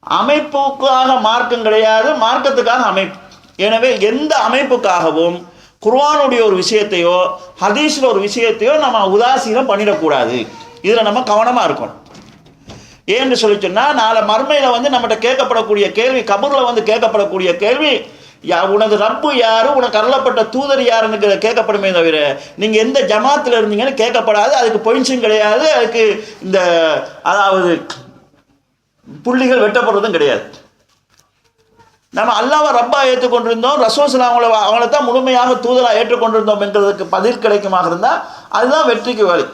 அமைப்புக்காக மார்க்கம் கிடையாது, மார்க்கத்துக்காக அமைப்பு. எனவே எந்த அமைப்புக்காகவும் குர்ஆனுடைய ஒரு விஷயத்தையோ ஹதீஸில் ஒரு விஷயத்தையோ நம்ம உதாசீனம் பண்ணிடக்கூடாது. இதில் நம்ம கவனமாக இருக்கணும். ஏன்னு சொல்லி சொன்னால், நாளை மறுமையில் வந்து நம்மகிட்ட கேட்கப்படக்கூடிய கேள்வி, கபூரில் வந்து கேட்கப்படக்கூடிய கேள்வி, உனது ரப்பு யாரு, உனக்கு அருளப்பட்ட தூதர் யாருன்னு கேட்கப்படுமே தவிர நீங்கள் எந்த ஜமாத்தில் இருந்தீங்கன்னு கேட்கப்படாது. அதுக்கு பொயின்ஸும் கிடையாது, அதுக்கு இந்த அதாவது புள்ளிகள் வெட்டப்படுறதும் கிடையாது. நம்ம அல்லாஹ்வை ரப்பா ஏற்றுக்கொண்டிருந்தோம், ரசூல் ஸல்லல்லாஹு அவங்கள தான் முழுமையாக தூதராக ஏற்றுக்கொண்டிருந்தோம் என்கிறதுக்கு பதில் கிடைக்குமாக இருந்தால் அதுதான் வெற்றிக்கு வழி.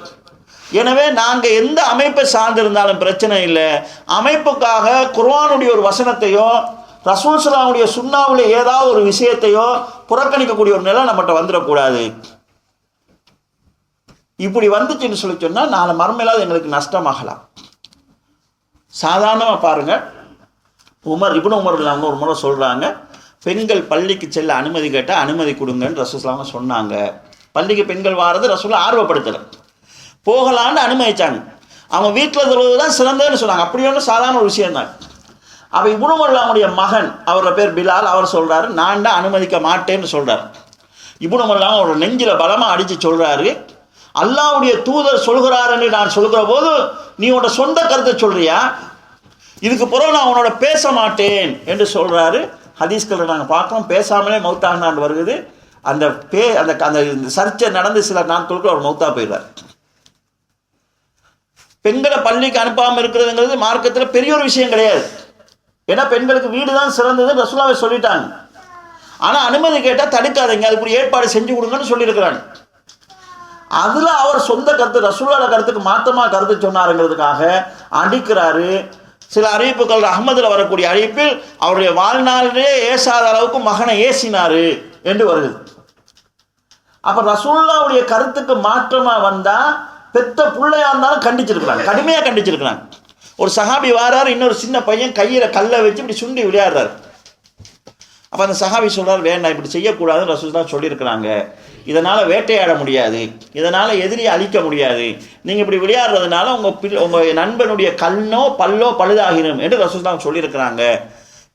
எனவே நாங்கள் எந்த அமைப்பை சார்ந்திருந்தாலும் பிரச்சனை இல்லை. அமைப்புக்காக குர்ஆனுடைய ஒரு வசனத்தையோ ரசூல் ஸல்லல்லாஹு சுன்னாவுடைய ஏதாவது ஒரு விஷயத்தையோ புறக்கணிக்கக்கூடிய ஒரு நிலை நம்மகிட்ட வந்துடக்கூடாது. இப்படி வந்துச்சுன்னு சொல்லி சொன்னால் நாளை மறுமையிலாவது எங்களுக்கு நஷ்டமாகலாம். சாதாரணமாக பாருங்கள், இப்னு உமர் அவங்க ஒரு முறை சொல்கிறாங்க, பெண்கள் பள்ளிக்கு செல்ல அனுமதி கேட்டால் அனுமதி கொடுங்கன்னு ரசூல் ஸல்லல்லாஹு அலைஹி சொன்னாங்க. பள்ளிக்கு பெண்கள் வாரது ரசூல் ஆர்வப்படுத்தலை, போகலான்னு அனுமதிச்சாங்க. அவங்க வீட்டில் தொழுவது தான் சிறந்ததுன்னு சொன்னாங்க. அப்படி ஒன்றும் சாதாரண ஒரு விஷயம்தான். அப்போ இப்னு மல்லாவுடைய மகன் அவரோட பேர் பிலால், அவர் சொல்கிறாரு நான் தான் அனுமதிக்க மாட்டேன்னு சொல்கிறார். இப்னு மல்லாம் அவரோட நெஞ்சில் பலமாக அடித்து சொல்கிறாரு, அல்லாஹ்வுடைய தூதர் சொல்கிறார் என்று நான் சொல்கிற போது நீ உன்னோட சொந்த கருத்தை சொல்றியா, இதுக்கு பிறகு நான் உன்னோட பேச மாட்டேன் என்று சொல்கிறாரு. ஹதீஸ்களில் நாங்கள் பார்க்குறோம் பேசாமலே மௌத்தாகினான் வருகிறது. அந்த அந்த சர்ச்சை நடந்து சில நாட்களுக்கு அவர் மௌத்தா போயிடுறார். பெண்களை பள்ளிக்கு அனுப்பாமல் இருக்கிறதுங்கிறது மார்க்கத்தில் பெரிய ஒரு விஷயம் கிடையாது. ஏன்னா பெண்களுக்கு வீடு தான் சிறந்ததுன்னு ரசூலுல்லாஹ் சொல்லிட்டாங்க. ஆனால் அனுமதி கேட்டால் தடுக்காதீங்க, அதுக்கு ஏற்பாடு செஞ்சு கொடுங்கன்னு சொல்லியிருக்கிறாங்க. அதில் அவர் சொந்த கருத்து ரசூலுல்லாஹ் கருத்துக்கு மாற்றமாக கருத்து சொன்னாருங்கிறதுக்காக அடிக்கிறாரு. சில அறிவிப்புகள் அஹ்மதில் வரக்கூடிய அறிவிப்பில் அவருடைய வாழ்நாளிலே ஏசாத அளவுக்கு மகனை ஏசினாரு என்று வருகிறது. அப்போ ரசூலுல்லாஹ்வுடைய கருத்துக்கு மாற்றமாக வந்தால் பெத்த பிள்ளையா இருந்தாலும் கண்டிச்சிருக்கிறாங்க, கடுமையாக கண்டிச்சிருக்கிறாங்க. ஒரு சஹாபி வாரார், இன்னொரு சின்ன பையன் கையில் கல்லை வச்சு இப்படி சுண்டி விளையாடுறாரு. அப்போ அந்த சஹாபி சொல்கிறார் வேண்டாம் இப்படி செய்யக்கூடாதுன்னு ரசூலுல்லாஹ் சொல்லியிருக்கிறாங்க, இதனால் வேட்டையாட முடியாது, இதனால் எதிரியை அழிக்க முடியாது, நீங்கள் இப்படி விளையாடுறதுனால உங்கள் நண்பனுடைய கண்ணோ பல்லோ பழுதாகிடும் என்று ரசூலுல்லாஹ் சொல்லியிருக்கிறாங்க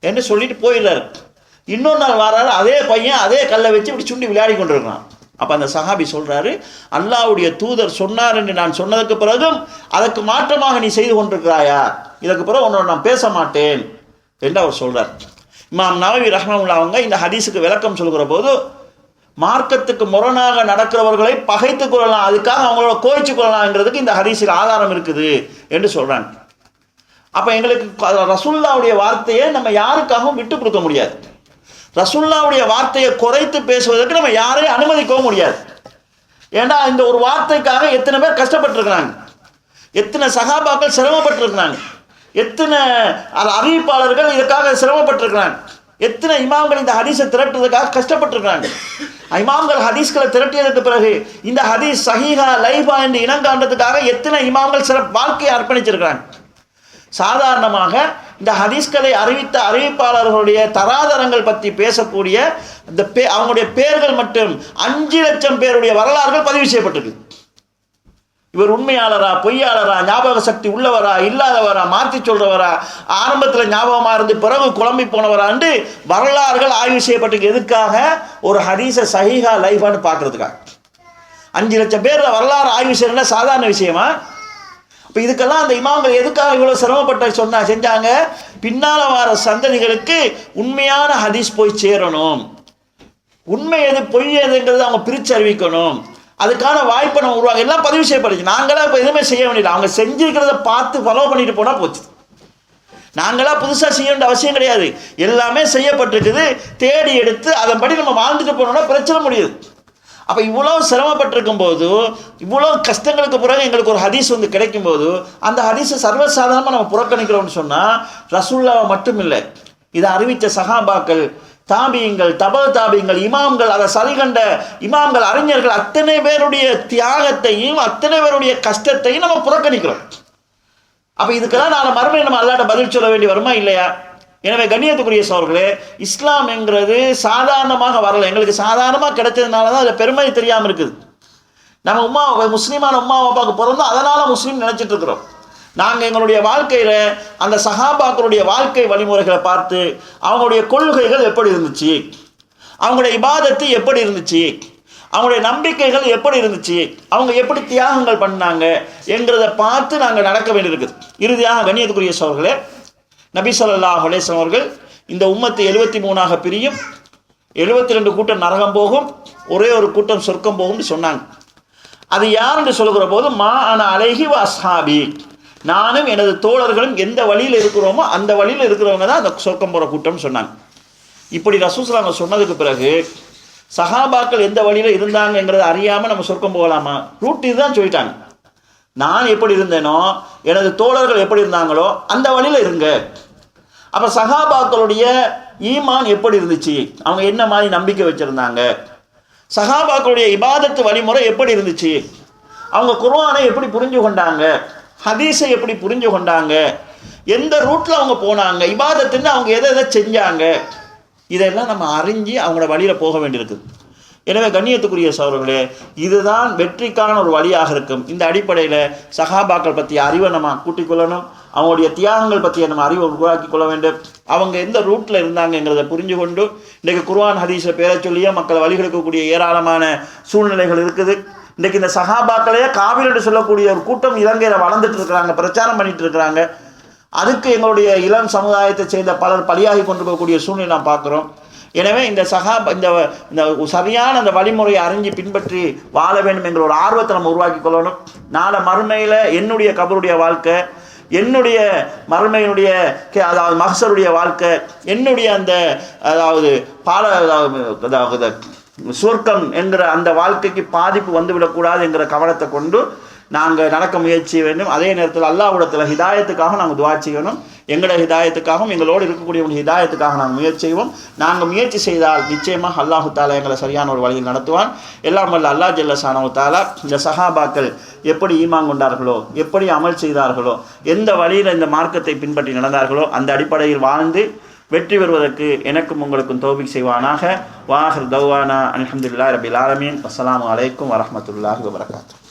என்று சொல்லிட்டு போயிடுறாரு. இன்னொரு நாள் வராரு, அதே பையன் அதே கல்லை வச்சு இப்படி சுண்டி விளையாடி கொண்டிருக்கிறான். அப்போ அந்த சஹாபி சொல்கிறாரு அல்லாஹ்வுடைய தூதர் சொன்னார் என்று நான் சொன்னதுக்கு பிறகும் அதற்கு மாற்றமாக நீ செய்து கொண்டிருக்கிறாயா, இதற்கு பிறகு உன்னோட நான் பேச மாட்டேன் என்று அவர் சொல்கிறார். இமாம் நவவி ரஹ்மத்துல்லாஹி அவங்க இந்த ஹதீஸுக்கு விளக்கம் சொல்கிற போது மார்க்கத்துக்கு முரணாக நடக்கிறவர்களை பகைத்து கொள்ளலாம், அதுக்காக அவங்களோட கோயிச்சு கொள்ளலாம்ங்கிறதுக்கு இந்த ஹதீஸுக்கு ஆதாரம் இருக்குது என்று சொல்கிறாங்க. அப்போ எங்களுக்கு ரசூலுல்லாஹ்வுடைய வார்த்தையை நம்ம யாருக்காகவும் விட்டு கொடுக்க முடியாது. ரசூலுல்லாஹ்வுடைய வார்த்தையை குறைத்து பேசுவதற்கு நம்ம யாரையும் அனுமதிக்கவும் முடியாது. ஏன்னா இந்த ஒரு வார்த்தைக்காக எத்தனை பேர் கஷ்டப்பட்டிருக்கிறாங்க, எத்தனை சஹாபாக்கள் சிரமப்பட்டிருக்கிறாங்க, எத்தனை அறிவிப்பாளர்கள் இதுக்காக சிரமப்பட்டிருக்கிறாங்க, எத்தனை இமாம்கள் இந்த ஹதீஸை திரட்டுறதுக்காக கஷ்டப்பட்டிருக்கிறாங்க. இமாம்கள் ஹதீஸ்களை திரட்டியதற்கு பிறகு இந்த ஹதீஸ் சஹீஹா லைஃபா என்று இனங்காண்டதுக்காக எத்தனை இமாம்கள் வாழ்க்கையை அர்ப்பணிச்சிருக்கிறாங்க. சாதாரணமாக இந்த ஹதீஸ்களை அறிவித்த அறிவிப்பாளர்களுடைய தராதரங்கள் பற்றி பேசக்கூடிய இந்த அவங்களுடைய பேர்கள் மட்டும் 5 லட்சம் பேருடைய வரலாறுகள் பதிவு செய்யப்பட்டிருக்கு. இவர் உண்மையாளரா பொய்யாளரா, ஞாபக சக்தி உள்ளவரா இல்லாதவரா, மாற்றி சொல்றவரா, ஆரம்பத்தில் ஞாபகமாக இருந்து பிறகு குழம்பி போனவரா என்று வரலாறுகள் ஆய்வு செய்யப்பட்டிருக்கு. எதுக்காக? ஒரு ஹதீஸை சஹீஹா லைஃபான்னு பார்க்கறதுக்காக. 5 லட்சம் பேர் வரலாறு ஆய்வு செய்யணும்னா சாதாரண விஷயமா? இப்போ இதுக்கெல்லாம் அந்த இமாம்கள் எதுக்காக இவ்வளோ சிரமப்பட்ட செஞ்சாங்க? பின்னால் வர சந்ததிகளுக்கு உண்மையான ஹதீஸ் போய் சேரணும், உண்மை எது பொய் எதுங்கிறது அவங்க பிரித்து அறிவிக்கணும், அதுக்கான வாய்ப்பை நம்ம உருவாங்க. எல்லாம் பதிவு செய்யப்படுச்சு. நாங்களாம் இப்போ எதுவுமே செய்ய வேண்டியது, அவங்க செஞ்சிருக்கிறத பார்த்து ஃபாலோ பண்ணிட்டு போனால் போச்சு. நாங்களாம் புதுசாக செய்ய வேண்டிய அவசியம் கிடையாது, எல்லாமே செய்யப்பட்டிருக்குது. தேடி எடுத்து அதன்படி நம்ம வாழ்ந்துட்டு போனோம்னா பிரச்சனை முடியுது. அப்போ இவ்வளோ சிரமப்பட்டிருக்கும் போது, இவ்வளோ கஷ்டங்களுக்கு பிறகு எங்களுக்கு ஒரு ஹதீஸ் வந்து கிடைக்கும் போது அந்த ஹதீஸை சர்வசாதாரணமாக நம்ம புறக்கணிக்கிறோம்னு சொன்னால் ரசூலுல்லாஹ் மட்டும் இல்லை, இதை அறிவித்த சஹாபாக்கள், தாபியங்கள், தாபியங்கள், இமாம்கள், அதை சரிகண்ட இமாம்கள், அறிஞர்கள் அத்தனை பேருடைய தியாகத்தையும் அத்தனை பேருடைய கஷ்டத்தையும் நம்ம புறக்கணிக்கிறோம். அப்போ இதுக்கெல்லாம் நான் மறுபடியும் நம்ம அல்லாஹ்ட்ட பதில் சொல்ல வேண்டி வருமா இல்லையா? எனவே கண்ணியத்துக்குரிய சகோதரர்களே, இஸ்லாம் என்கிறது சாதாரணமாக வரல, எங்களுக்கு சாதாரணமாக கிடைச்சதுனால தான் அதில் பெருமை தெரியாமல் இருக்குது. நம்ம முஸ்லீமான உம்மா அப்பாவுக்கு பிறந்தோம், அதனால் முஸ்லீம் நினச்சிட்டு இருக்கிறோம். நாங்கள் எங்களுடைய வாழ்க்கையில் அந்த சஹாபாக்களுடைய வாழ்க்கை வழிமுறைகளை பார்த்து அவங்களுடைய கொள்கைகள் எப்படி இருந்துச்சு, அவங்களுடைய இபாதத்து எப்படி இருந்துச்சு, அவங்களுடைய நம்பிக்கைகள் எப்படி இருந்துச்சு, அவங்க எப்படி தியாகங்கள் பண்ணாங்க என்கிறத பார்த்து நாங்கள் நடக்க வேண்டியிருக்குது. இறுதியாக கண்ணியத்துக்குரிய சகோதரர்களே, நபி ஸல்லல்லாஹு அலைஹி வஸல்லம் அவர்கள் இந்த உம்மத்து 73ஆக பிரியும், 72 கூட்டம் நரகம் போகும், ஒரே ஒரு கூட்டம் சொர்க்கம் போகும்னு சொன்னாங்க. அது யார் என்று சொல்லுகிற போது மா அன அலைஹி வ அஸ்ஹாபி, நானும் எனது தோழர்களும் எந்த வழியில் இருக்கிறோமோ அந்த வழியில் இருக்கிறவங்க தான் அந்த சொர்க்கம் போகிற கூட்டம்னு சொன்னாங்க. இப்படி ரசூல் ஸல்லல்லாஹு அலைஹி வஸல்லம் சொன்னதுக்கு பிறகு சஹாபாக்கள் எந்த வழியில் இருந்தாங்கங்கிறத அறியாமல் நம்ம சொர்க்கம் போகலாமா? ரூட் இதுதான் சொல்லிட்டாங்க. நான் எப்படி இருந்தேனோ எனது தோழர்கள் எப்படி இருந்தாங்களோ அந்த வழியில் இருங்க. அப்போ சஹாபாக்களுடைய ஈமான் எப்படி இருந்துச்சு, அவங்க என்ன மாதிரி நம்பிக்கை வச்சுருந்தாங்க, சஹாபாக்களுடைய இபாதத்து வழிமுறை எப்படி இருந்துச்சு, அவங்க குர்ஆனை எப்படி புரிஞ்சு கொண்டாங்க, ஹதீஸை எப்படி புரிஞ்சு கொண்டாங்க, எந்த ரூட்டில் அவங்க போனாங்க, இபாதத்துன்னு அவங்க எதை எதை செஞ்சாங்க, இதெல்லாம் நம்ம அறிஞ்சு அவங்களோட வழியில் போக வேண்டியிருக்குது. எனவே கண்ணியத்துக்குரிய சகோதரர்களே, இதுதான் வெற்றிக்கான ஒரு வழியாக இருக்கும். இந்த அடிப்படையில் சஹாபாக்கள் பற்றிய அறிவை நம்ம கூட்டிக் கொள்ளணும், அவங்களுடைய தியாகங்கள் பற்றிய நம்ம அறிவை உருவாக்கி கொள்ள வேண்டும். அவங்க எந்த ரூட்டில் இருந்தாங்கங்கிறத புரிஞ்சு கொண்டு இன்றைக்கு குர்ஆன் ஹதீஸை பேரை சொல்லியே மக்களை வழிகெடுக்கக்கூடிய ஏராளமான சூழ்நிலைகள் இருக்குது. இன்றைக்கு இந்த சஹாபாக்களையே காபிர் என்று சொல்லக்கூடிய ஒரு கூட்டம் இலங்கையில் வளர்ந்துட்டு இருக்கிறாங்க, பிரச்சாரம் பண்ணிட்டு இருக்கிறாங்க. அதுக்கு எங்களுடைய இளம் சமுதாயத்தை சேர்ந்த பலர் பலியாகி கொண்டு போகக்கூடிய சூழ்நிலை நாம் பார்க்குறோம். எனவே இந்த இந்த சரியான அந்த வழிமுறையை அறிஞ்சு பின்பற்றி வாழ வேண்டும் என்ற ஒரு ஆர்வத்தை நம்ம உருவாக்கி கொள்ளணும். நாளை மறுமையில் என்னுடைய கபருடைய வாழ்க்கை, என்னுடைய மறுமையினுடைய அதாவது மஹ்சருடைய வாழ்க்கை, என்னுடைய அந்த அதாவது அதாவது சொர்க்கம் என்கிற அந்த வாழ்க்கைக்கு பாதிப்பு வந்துவிடக்கூடாது என்கிற கவனத்தை கொண்டு நாங்கள் நடக்க முயற்சி செய்ய வேண்டும். அதே நேரத்தில் அல்லாஹ்விடத்தில் ஹிதாயத்துக்காக நாங்கள் துஆ செய்யணும். எங்களோட ஹிதாயத்துக்காகவும் எங்களோடு இருக்கக்கூடியவங்க ஹிதாயத்துக்காக நாங்கள் முயற்சி செய்வோம். நாங்கள் முயற்சி செய்தால் நிச்சயமாக அல்லாஹு தாலா எங்களை சரியான ஒரு வழியில் நடத்துவான். எல்லாம் வல்ல அல்லாஹ் ஜல்ல ஷானஹு தஆலா இந்த சஹாபாக்கள் எப்படி ஈமான் கொண்டார்களோ, எப்படி அமல் செய்தார்களோ, எந்த வழியில் இந்த மார்க்கத்தை பின்பற்றி நடந்தார்களோ அந்த அடிப்படையில் வாழ்ந்து வெற்றி பெறுவதற்கு எனக்கும் உங்களுக்கும் தௌஃபீக் செய்வானாக. வாஹிர் தௌவானா அல்ஹம்துலில்லாஹி ரப்பில் ஆலமீன். அஸ்ஸலாமு அலைக்கும் வரஹ்மத்துல்லாஹி வபரகாத்துஹு.